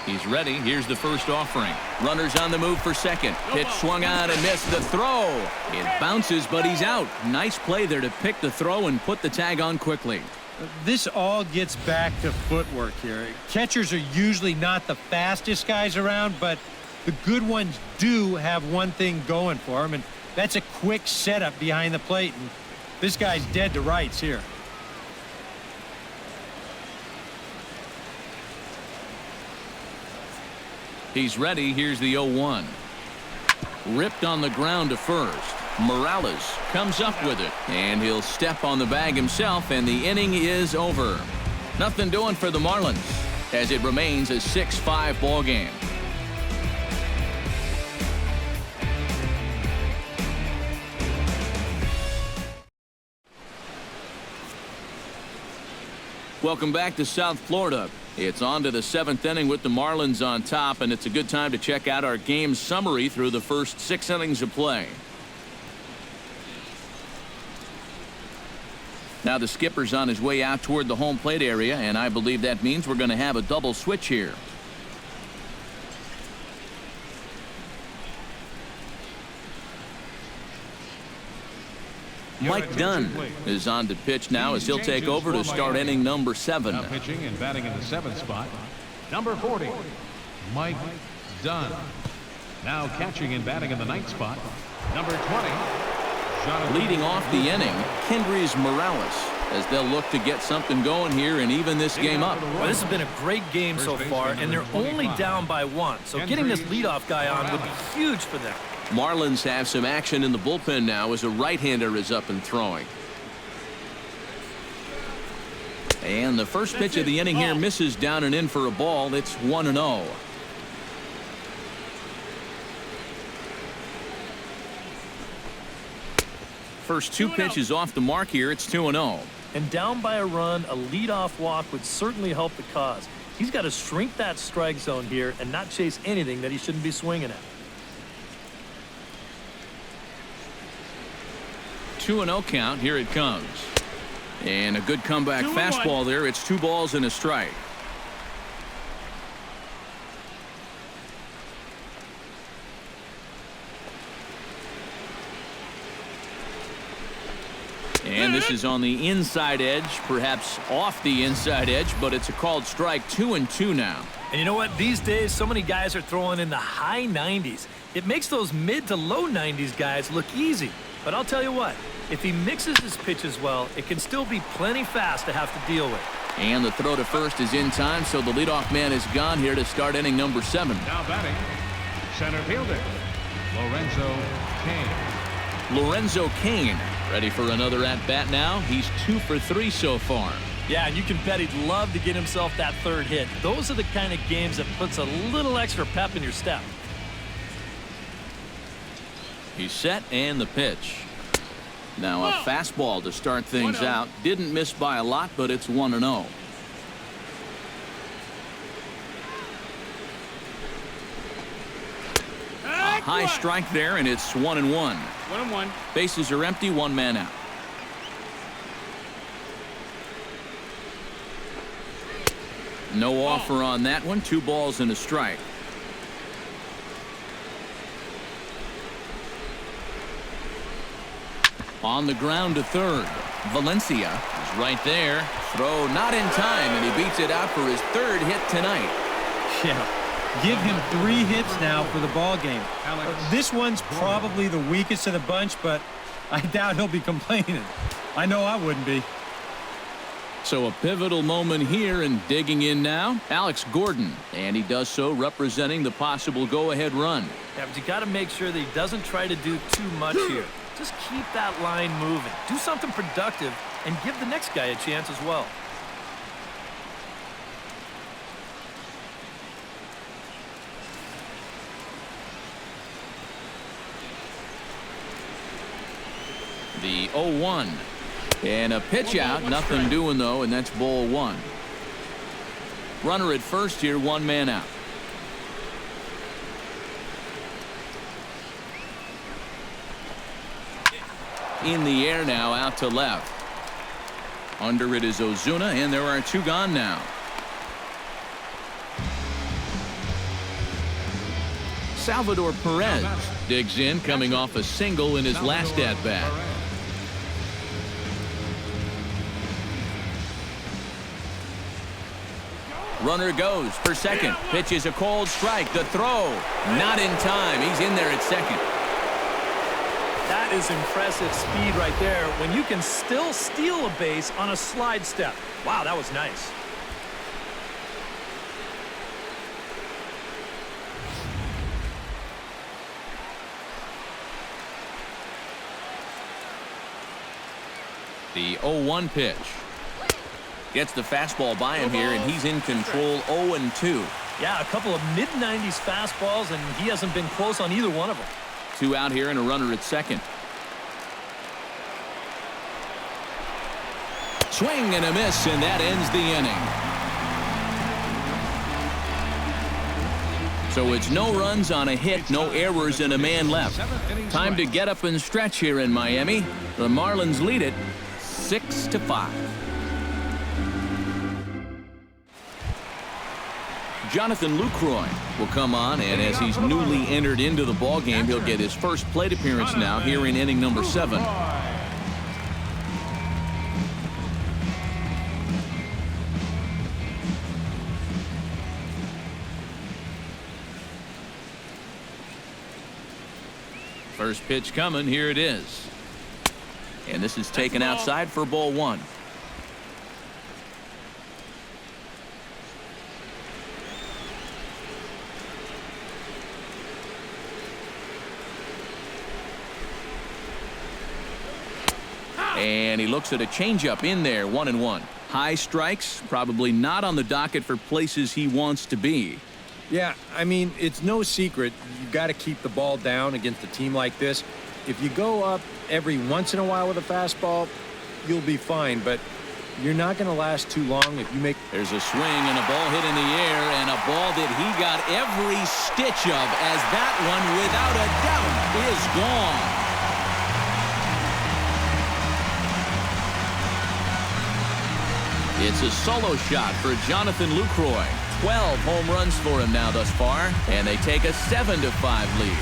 He's ready. Here's the first offering. Runners on the move for second. Pitch swung on and missed the throw. It bounces, but he's out. Nice play there to pick the throw and put the tag on quickly. This all gets back to footwork here. Catchers are usually not the fastest guys around, but the good ones do have one thing going for them, and that's a quick setup behind the plate. And this guy's dead to rights here. He's ready. Here's the 0-1. Ripped on the ground to first. Morales comes up with it, and he'll step on the bag himself, and the inning is over. Nothing doing for the Marlins as it remains a 6-5 ball game. Welcome back to South Florida. It's on to the 7th inning with the Marlins on top, and it's a good time to check out our game summary through the first 6 innings of play. Now the skipper's on his way out toward the home plate area, and I believe that means we're going to have a double switch here. Mike Dunn is on to pitch now as he'll take over to start inning number 7. Now pitching and batting in the 7th spot, number 40, Mike Dunn. Now catching and batting in the 9th spot, number 20, Jonathan. Leading off the inning, Kendrys Morales, as they'll look to get something going here and even this game up. Well, this has been a great game so far, and they're only down by 1. So getting this leadoff guy on would be huge for them. Marlins have some action in the bullpen now as a right-hander is up and throwing. And the first pitch of the inning here misses down and in for a ball. It's 1-0. First 2 pitches off the mark here. It's 2-0. And down by a run, a leadoff walk would certainly help the cause. He's got to shrink that strike zone here and not chase anything that he shouldn't be swinging at. 2-0 count. Here it comes. And a good comeback fastball there. It's 2 balls and a strike. And this is on the inside edge, perhaps off the inside edge, but it's a called strike. 2-2 now. And you know what? These days, so many guys are throwing in the high 90s. It makes those mid to low 90s guys look easy. But I'll tell you what, if he mixes his pitches well, it can still be plenty fast to have to deal with. And the throw to first is in time, so the leadoff man is gone here to start inning number 7. Now batting, center fielder, Lorenzo Cain. Lorenzo Cain ready for another at-bat now. He's 2 for 3 so far. Yeah, and you can bet he'd love to get himself that 3rd hit. Those are the kind of games that puts a little extra pep in your step. He's set, and the pitch. Now a fastball to start things out. Didn't miss by a lot, but it's 1-0. A high strike there, and it's 1-1. 1-1. Bases are empty, 1 man out. No offer on that one. 2 balls and a strike. On the ground to third. Valencia is right there. Throw not in time, and he beats it out for his 3rd hit tonight. Yeah. Give him 3 hits now for the ball game. This one's probably the weakest of the bunch, but I doubt he'll be complaining. I know I wouldn't be. So a pivotal moment here, and digging in now, Alex Gordon. And he does so representing the possible go-ahead run. Yeah, but you got to make sure that he doesn't try to do too much here. Just keep that line moving. Do something productive and give the next guy a chance as well. The 0-1. And a pitch out. Nothing doing, though, and that's ball 1. Runner at first here, 1 man out. In the air now, out to left. Under it is Ozuna, and there are 2 gone now. Salvador Perez digs in, coming off a single in his last at-bat. Runner goes for second. Pitch is a cold strike. The throw not in time. He's in there at second. That is impressive speed right there when you can still steal a base on a slide step. Wow, that was nice. The 0-1 pitch. Gets the fastball by him here, and he's in control. 0-2. Yeah, a couple of mid-90s fastballs, and he hasn't been close on either one of them. 2 out here and a runner at second. Swing and a miss, and that ends the inning. So it's no runs on a hit, no errors, and a man left. Time to get up and stretch here in Miami. The Marlins lead it 6-5. Jonathan Lucroy will come on, and as he's newly entered into the ballgame, he'll get his first plate appearance now here in inning number 7. First pitch coming. Here it is. And this is taken outside for ball 1. And he looks at a changeup in there, 1-1. High strikes, probably not on the docket for places he wants to be. Yeah, I mean, it's no secret. You've got to keep the ball down against a team like this. If you go up every once in a while with a fastball, you'll be fine. But you're not going to last too long if you make... There's a swing and a ball hit in the air, and a ball that he got every stitch of, as that one, without a doubt, is gone. It's a solo shot for Jonathan Lucroy. 12 home runs for him now thus far, and they take a 7-5 lead.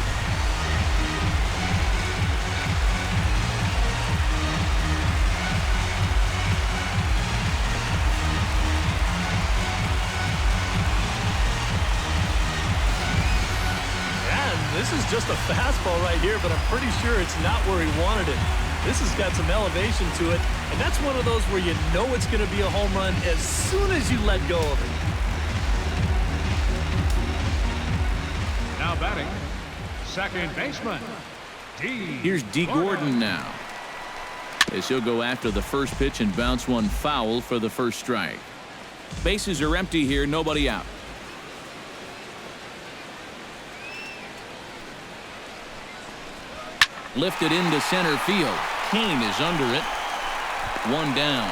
This is just a fastball right here, but I'm pretty sure it's not where he wanted it. This has got some elevation to it, and that's one of those where you know it's going to be a home run as soon as you let go of it. Now batting, second baseman, D. Here's D. Gordon now, as he'll go after the first pitch and bounce one foul for the first strike. Bases are empty here, nobody out. Lifted into center field. Kane is under it. One down.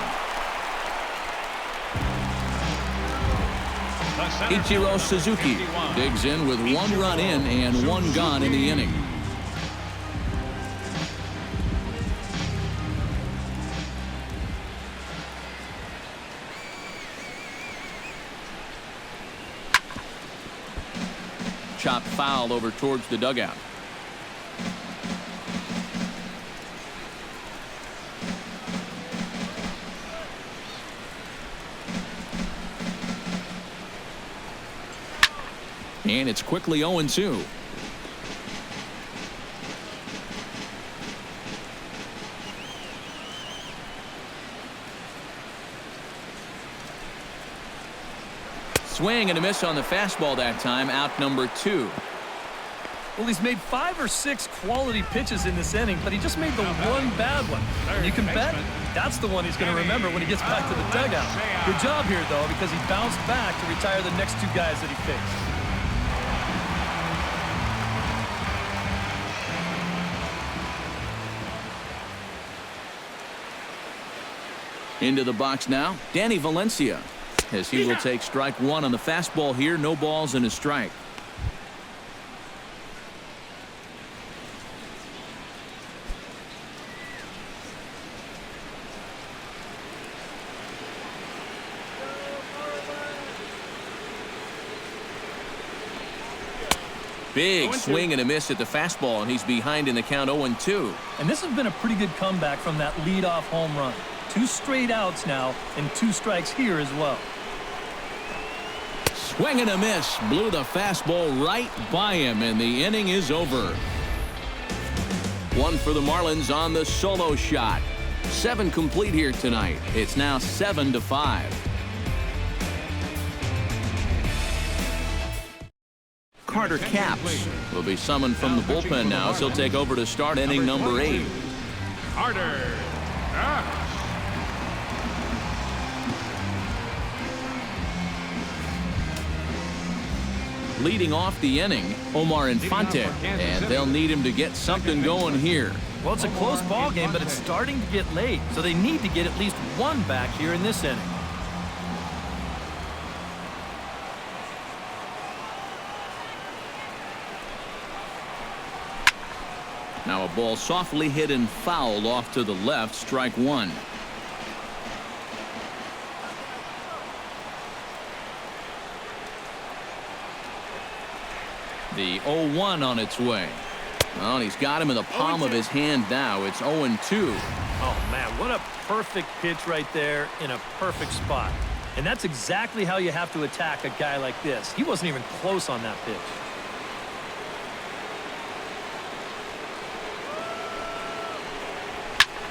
Ichiro Suzuki digs in with 1 run in and 1 gone in the inning. Chopped foul over towards the dugout. And it's quickly 0-2. Swing and a miss on the fastball that time. Out number 2. Well, he's made 5 or 6 quality pitches in this inning, but he just made the one bad one. And you can bet that's the one he's going to remember when he gets back to the dugout. Good job here, though, because he bounced back to retire the next 2 guys that he faced. Into the box now, Danny Valencia, as he will take strike 1 on the fastball here. No balls and a strike. Big swing and a miss at the fastball, and he's behind in the count 0-2. And this has been a pretty good comeback from that leadoff home run. 2 straight outs now and 2 strikes here as well. Swing and a miss. Blew the fastball right by him, and the inning is over. 1 for the Marlins on the solo shot. 7 complete here tonight. It's now 7-5. Carter Capps will be summoned from the bullpen now, as he'll take over to start inning number 8. Carter Capps. Leading off the inning, Omar Infante, and they'll need him to get something going here. Well, it's a close ball game, but it's starting to get late, so they need to get at least one back here in this inning. Now a ball softly hit and fouled off to the left, strike one. The 0-1 on its way. Well, he's got him in the palm of his hand now. It's 0-2. Oh, man, what a perfect pitch right there in a perfect spot. And that's exactly how you have to attack a guy like this. He wasn't even close on that pitch.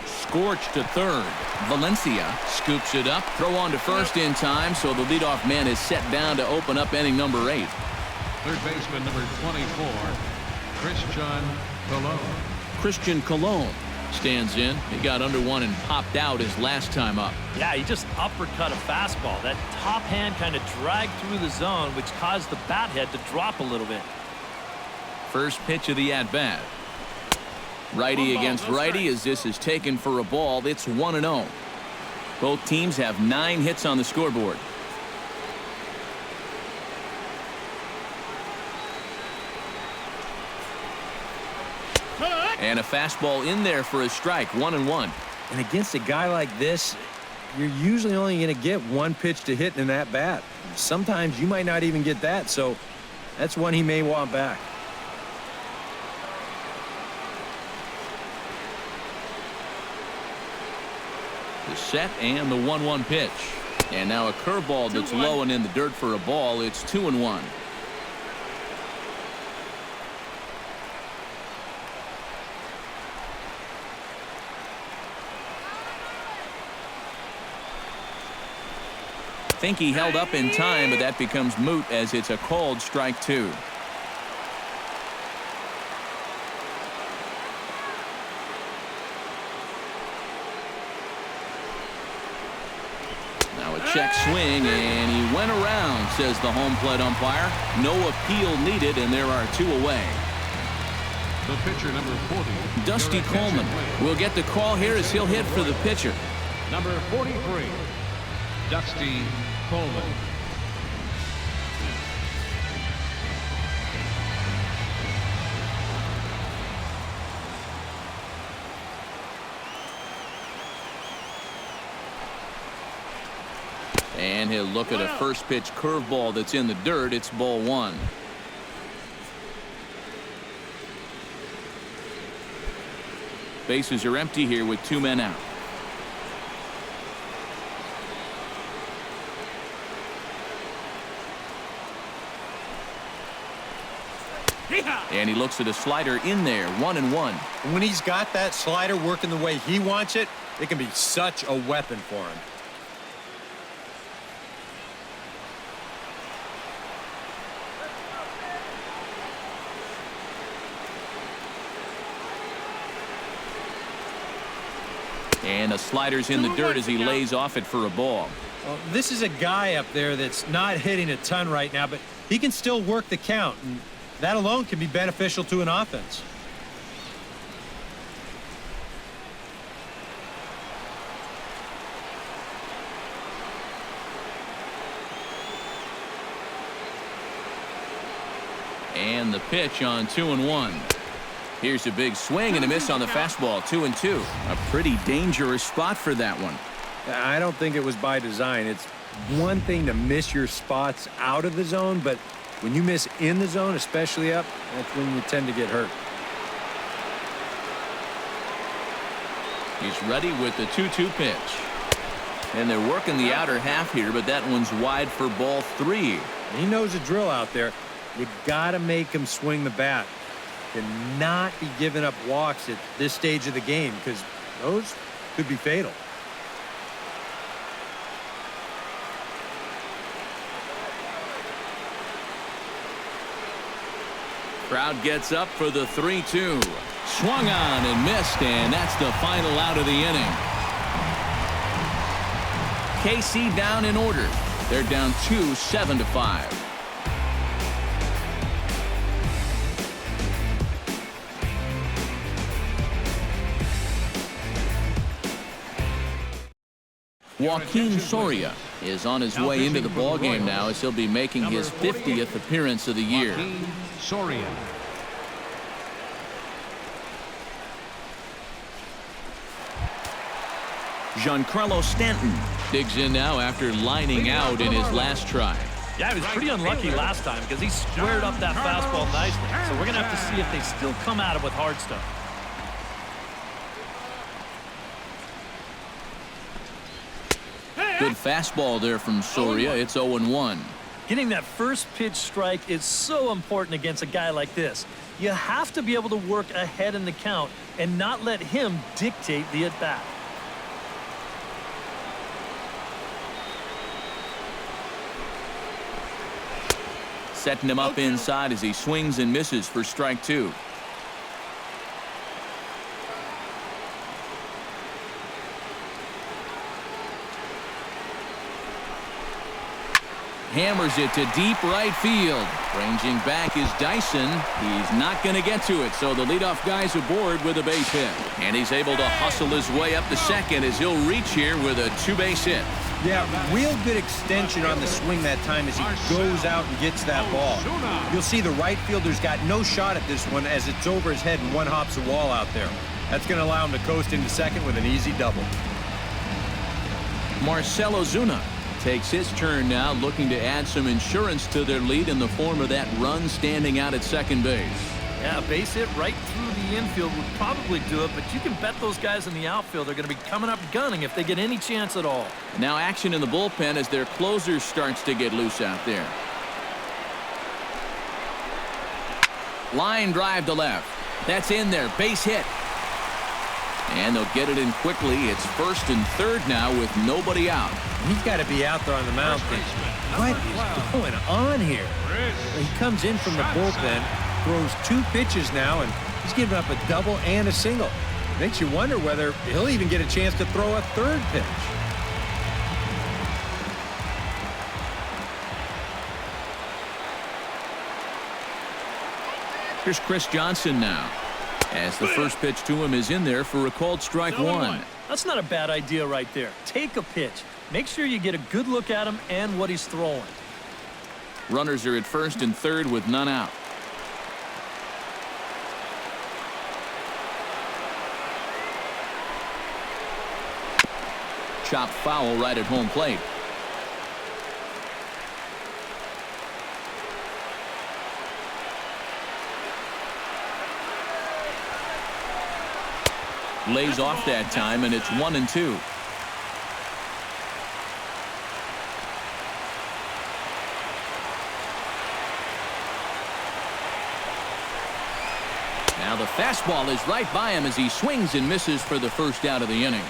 Scorched to third. Valencia scoops it up. Throw on to first in time, so the leadoff man is set down to open up inning number 8. Third baseman number 24, Christian Colon stands in. He got under one and popped out his last time up. Yeah, he just uppercut a fastball. That top hand kind of dragged through the zone, which caused the bat head to drop a little bit. First pitch of the at-bat. Righty against righty as this is taken for a ball. It's 1-0. Both teams have 9 hits on the scoreboard. And a fastball in there for a strike, 1-1. And against a guy like this, you're usually only going to get one pitch to hit in that bat. Sometimes you might not even get that, so that's one he may want back. The set and the 1-1 pitch. And now a curveball that's low and in the dirt for a ball. It's 2-1. I think he held up in time, but that becomes moot as it's a called strike 2. Now a check swing, and he went around, says the home plate umpire. No appeal needed, and there are 2 away. the pitcher, number 40. Dusty Coleman will get the call here as he'll hit for the pitcher. Number 43, Dusty Coleman. And he'll look at a first pitch curveball that's in the dirt. It's ball 1. Bases are empty here with 2 men out. And he looks at a slider in there, 1-1. When he's got that slider working the way he wants it, it can be such a weapon for him. And the slider's in the dirt as he lays off it for a ball. Well, this is a guy up there that's not hitting a ton right now, but he can still work the count, and that alone can be beneficial to an offense. And the pitch on 2-1. Here's a big swing and a miss on the fastball, 2-2. A pretty dangerous spot for that one. I don't think it was by design. It's one thing to miss your spots out of the zone, but when you miss in the zone, especially up, that's when you tend to get hurt. He's ready with the 2-2 pitch. And they're working the outer half here, but that one's wide for ball 3. He knows the drill out there. You got to make him swing the bat. Cannot be giving up walks at this stage of the game because those could be fatal. Crowd gets up for the 3-2. Swung on and missed, and that's the final out of the inning. KC down in order. They're down 2, 7-5. Joaquin Soria is on his way into the ballgame now as he'll be making his 50th appearance of the year. Joaquin Soria. Giancarlo Stanton digs in now after lining out in his last try. Yeah, he was pretty unlucky last time because he squared up that fastball nicely. So we're going to have to see if they still come at him with hard stuff. Good fastball there from Soria. It's 0-1. Getting that first pitch strike is so important against a guy like this. You have to be able to work ahead in the count and not let him dictate the at-bat. Setting him up inside as he swings and misses for strike 2. Hammers it to deep right field. Ranging back is Dyson. He's not going to get to it, so the leadoff guy's aboard with a base hit. And he's able to hustle his way up to second as he'll reach here with a 2-base hit. Yeah, real good extension on the swing that time as he goes out and gets that ball. You'll see the right fielder's got no shot at this one as it's over his head and one hops the wall out there. That's going to allow him to coast into second with an easy double. Marcell Ozuna takes his turn now, looking to add some insurance to their lead in the form of that run standing out at second base. Yeah, a base hit right through the infield would probably do it, but you can bet those guys in the outfield are going to be coming up gunning if they get any chance at all. Now action in the bullpen as their closer starts to get loose out there. Line drive to left. That's in there. Base hit. And they'll get it in quickly. It's first and third now with nobody out. He's got to be out there on the mound thinking, what is going on here? He comes in from the bullpen, throws 2 pitches now, and he's giving up a double and a single. Makes you wonder whether he'll even get a chance to throw a 3rd pitch. Here's Chris Johnson now, as the first pitch to him is in there for a called strike 1. That's not a bad idea right there. Take a pitch. Make sure you get a good look at him and what he's throwing. Runners are at first and third with none out. Chopped foul right at home plate. Lays off that time, and it's 1-2. Now the fastball is right by him as he swings and misses for the first out of the inning.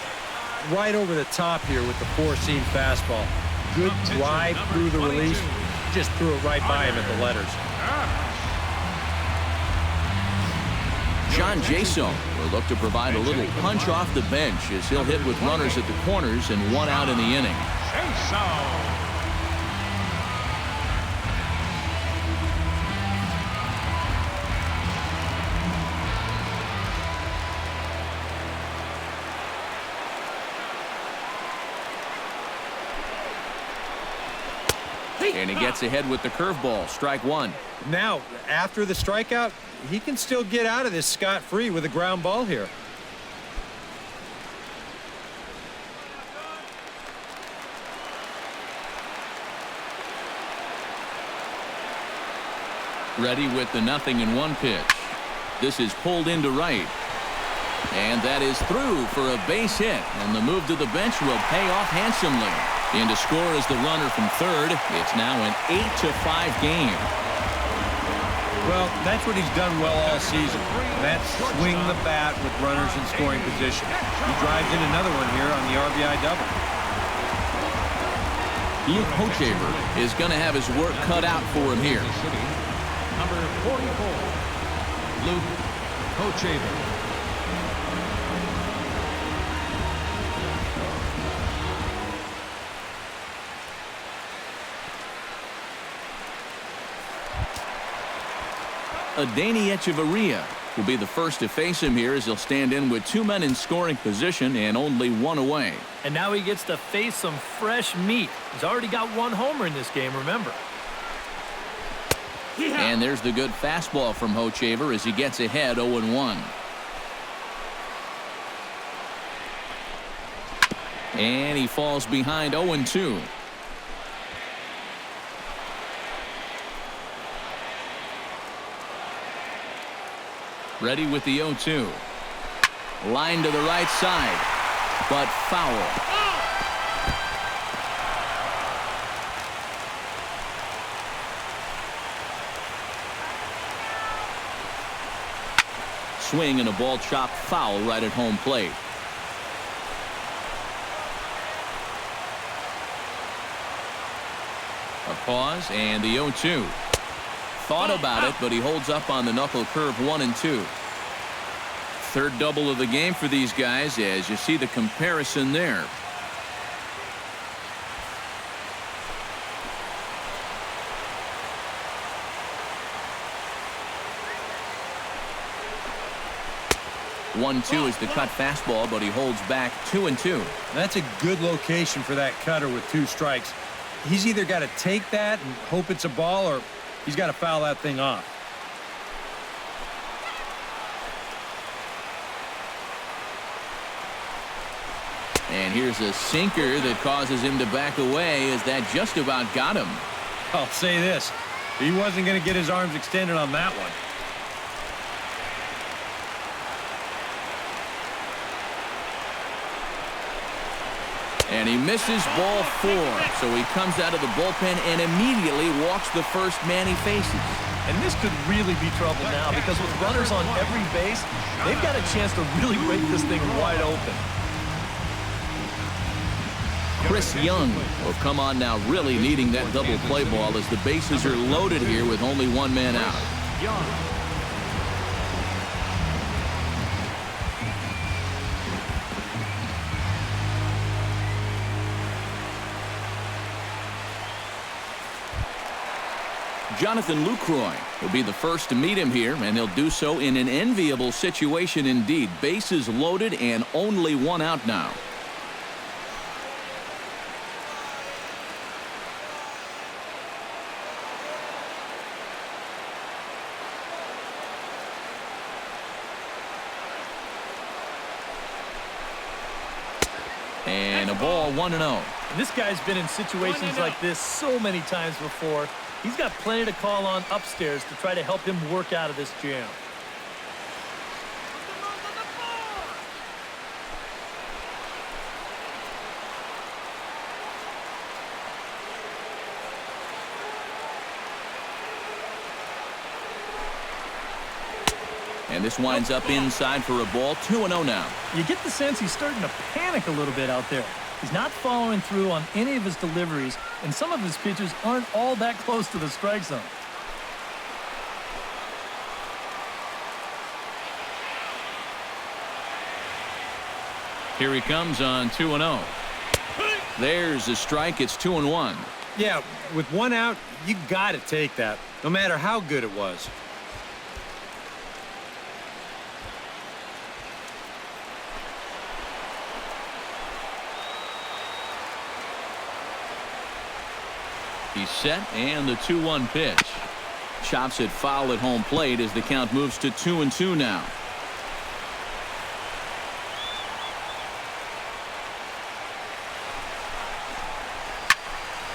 Right over the top here with the 4-seam fastball. Good drive through the release. Just threw it right by him at the letters. John Jaso will look to provide a little punch off the bench as he'll hit with runners at the corners and 1 out in the inning. And he gets ahead with the curveball, strike 1. Now, after the strikeout, he can still get out of this scot-free with a ground ball here. Ready with the 0-1 pitch. This is pulled into right. And that is through for a base hit. And the move to the bench will pay off handsomely. In to score is the runner from third. It's now an 8-5 game. Well, that's what he's done well all season. That's swing the bat with runners in scoring position. He drives in another one here on the RBI double. Luke Hochevar is going to have his work cut out for him here. Number 44, Luke Hochevar. Adeiny Echeverria will be the first to face him here as he'll stand in with 2 men in scoring position and only 1 away. And now he gets to face some fresh meat. He's already got 1 homer in this game, remember. And there's the good fastball from Hochevar as he gets ahead 0-1. And he falls behind 0-2. Ready with the 0-2. Line to the right side, but foul. Swing and a ball chopped foul right at home plate. A pause and the 0-2. Thought about it, but he holds up on the knuckle curve 1-2. Third double of the game for these guys as you see the comparison there. One-two is the cut fastball, but he holds back 2-2. That's a good location for that cutter with 2 strikes. He's either got to take that and hope it's a ball, or he's got to foul that thing off. And here's a sinker that causes him to back away as that just about got him. I'll say this. He wasn't going to get his arms extended on that one. And he misses ball 4. So he comes out of the bullpen and immediately walks the first man he faces. And this could really be trouble now because with runners on every base, they've got a chance to really break this thing wide open. Chris Young will come on now, really needing that double play ball as the bases are loaded here with only 1 man out. Young. Jonathan Lucroy will be the first to meet him here, and he'll do so in an enviable situation indeed. Bases loaded and only 1 out now. And a ball 1-0. And this guy's been in situations like this so many times before. He's got plenty to call on upstairs to try to help him work out of this jam. And this winds up inside for a ball. 2-0 now. You get the sense he's starting to panic a little bit out there. He's not following through on any of his deliveries, and some of his pitches aren't all that close to the strike zone. Here he comes on 2-0. There's a strike. It's 2-1. Yeah, with 1 out, you got to take that, no matter how good it was. He's set, and the 2-1 pitch. Chops it foul at home plate as the count moves to 2-2 now.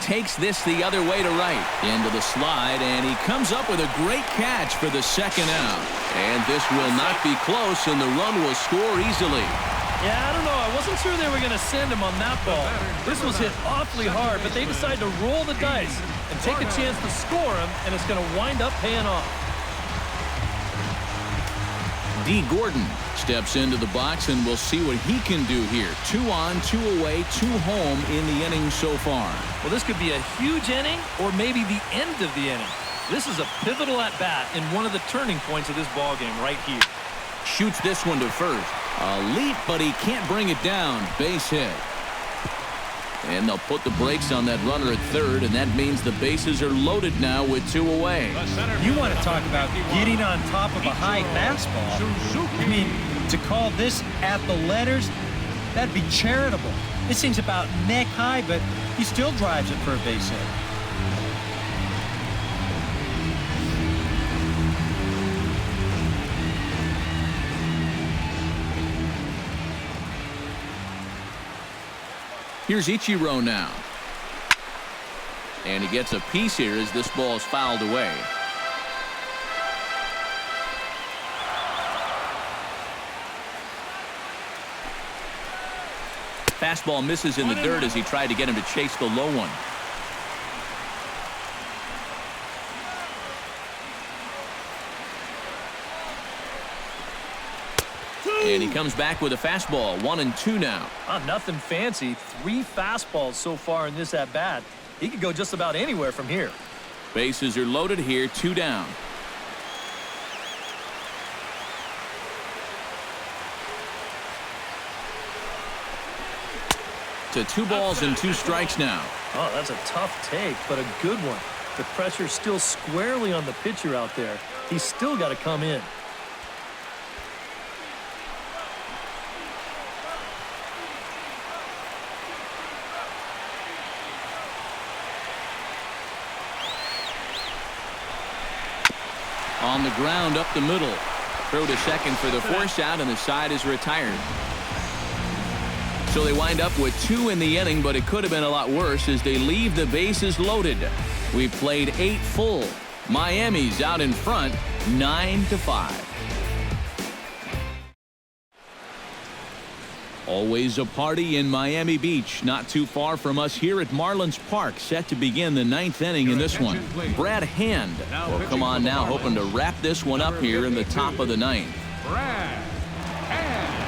Takes this the other way to right. Into the slide, and he comes up with a great catch for the 2nd out. And this will not be close, and the run will score easily. Yeah, I don't know. I wasn't sure they were going to send him on that ball. This was hit awfully hard, but they decided to roll the dice and take a chance to score him, and it's going to wind up paying off. D. Gordon steps into the box, and we'll see what he can do here. 2 on, 2 away, 2 home in the inning so far. Well, this could be a huge inning or maybe the end of the inning. This is a pivotal at-bat in one of the turning points of this ballgame right here. Shoots this one to first. A leap, but he can't bring it down. Base hit. And they'll put the brakes on that runner at third, and that means the bases are loaded now with 2 away. You want to talk about getting on top of a high fastball. I mean, to call this at the letters, that'd be charitable. It seems about neck high, but he still drives it for a base hit. Here's Ichiro now. And he gets a piece here as this ball is fouled away. Fastball misses in the dirt as he tried to get him to chase the low one. And he comes back with a fastball. 1-2 now. Nothing fancy. 3 fastballs so far in this at-bat. He could go just about anywhere from here. Bases are loaded here. 2 down. To 2 balls and 2 strikes now. Oh, that's a tough take, but a good one. The pressure's still squarely on the pitcher out there. He's still got to come in. On the ground up the middle. Throw to second for the force out, and the side is retired. So they wind up with 2 in the inning, but it could have been a lot worse as they leave the bases loaded. We played 8 full. Miami's out in front 9-5. Always a party in Miami Beach, not too far from us here at Marlins Park, set to begin the 9th inning in this one. Brad Hand will come on now, hoping to wrap this one up here in the top of the 9th. Brad Hand.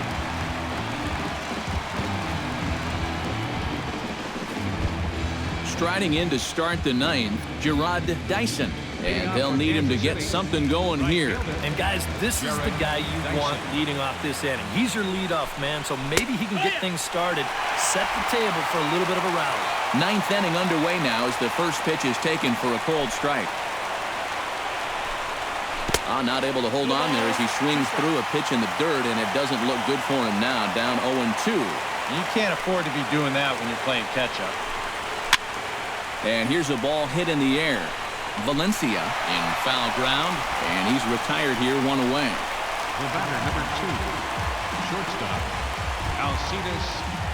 Striding in to start the 9th, Gerard Dyson. And they'll need him to get something going here. And guys, this is the guy you want leading off this inning. He's your leadoff man, so maybe he can get things started, set the table for a little bit of a rally. 9th inning underway now as the first pitch is taken for a cold strike. Not able to hold on there as he swings through a pitch in the dirt, and it doesn't look good for him now, down 0-2. You can't afford to be doing that when you're playing catch-up. And here's a ball hit in the air. Valencia in foul ground, and he's retired here, 1 away. The batter, number 2, shortstop,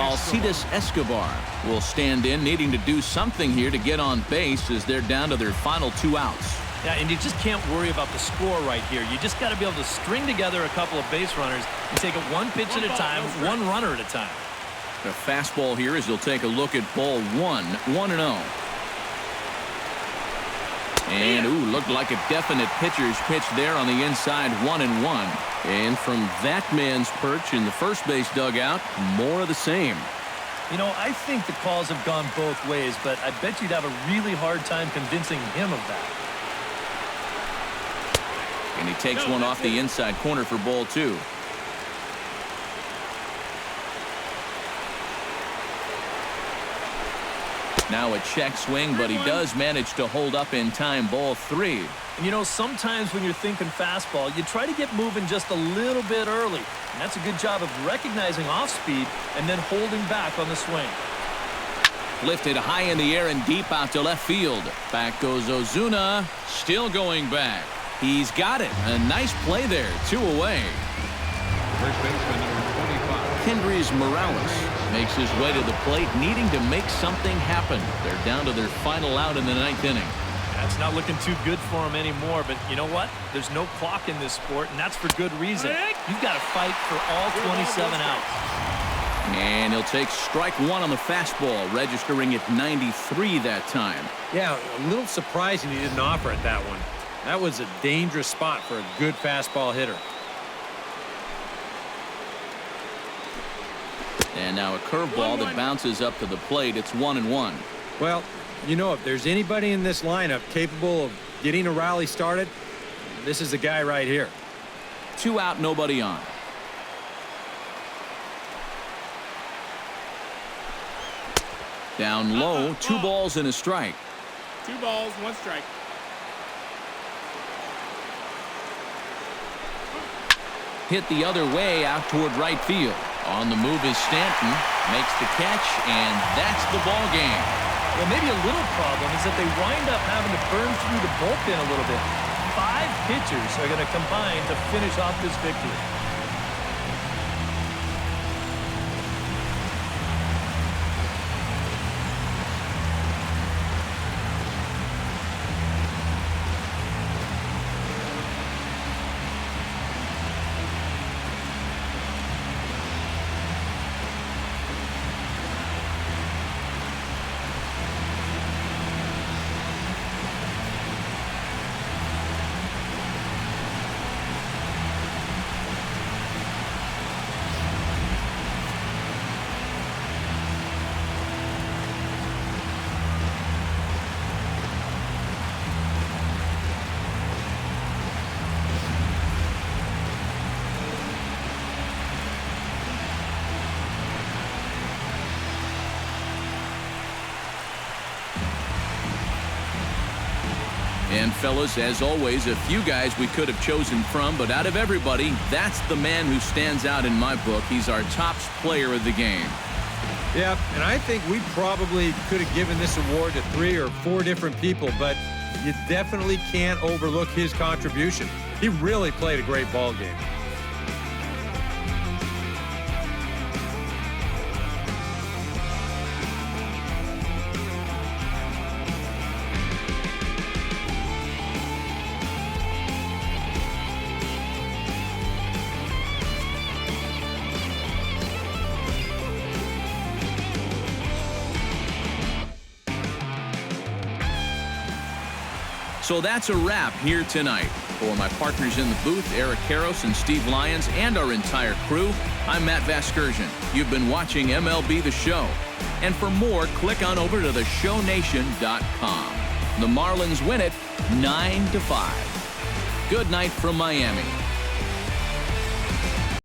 Alcides Escobar will stand in, needing to do something here to get on base as they're down to their final 2 outs. Yeah, and you just can't worry about the score right here. You just got to be able to string together a couple of base runners and take it 1 pitch at a time, 1 runner at a time. The fastball here as they'll take a look at ball 1, 1-0. And, looked like a definite pitcher's pitch there on the inside, 1-1. And from that man's perch in the first base dugout, more of the same. You know, I think the calls have gone both ways, but I bet you'd have a really hard time convincing him of that. And he takes one off the inside corner for ball 2. Now a check swing, but he does manage to hold up in time, ball 3. And you know, sometimes when you're thinking fastball, you try to get moving just a little bit early. And that's a good job of recognizing off speed and then holding back on the swing. Lifted high in the air and deep out to left field. Back goes Ozuna, still going back. He's got it. A nice play there, 2 away. first baseman, number 25. Kendrys Morales makes his way to the plate, needing to make something happen. They're down to their final out in the 9th inning. That's not looking too good for him anymore, but you know what? There's no clock in this sport, and that's for good reason. You've got to fight for all 27 outs. And he'll take strike 1 on the fastball, registering at 93 that time. Yeah, a little surprising he didn't offer it that one. That was a dangerous spot for a good fastball hitter. And now a curveball that bounces up to the plate. It's 1-1. Well, you know, if there's anybody in this lineup capable of getting a rally started, this is the guy right here. 2 out, nobody on. Down low, 2 balls and a strike. 2 balls, 1 strike. Hit the other way out toward right field. On the move is Stanton. Makes the catch, and that's the ball game. Well, maybe a little problem is that they wind up having to burn through the bullpen a little bit. 5 pitchers are going to combine to finish off this victory. And fellas, as always, a few guys we could have chosen from, but out of everybody, that's the man who stands out in my book. He's our top player of the game. Yeah, and I think we probably could have given this award to 3 or 4 different people, but you definitely can't overlook his contribution. He really played a great ball game. So that's a wrap here tonight. For my partners in the booth, Eric Karros and Steve Lyons, and our entire crew, I'm Matt Vasgersian. You've been watching MLB The Show. And for more, click on over to theshownation.com. The Marlins win it 9-5. Good night from Miami.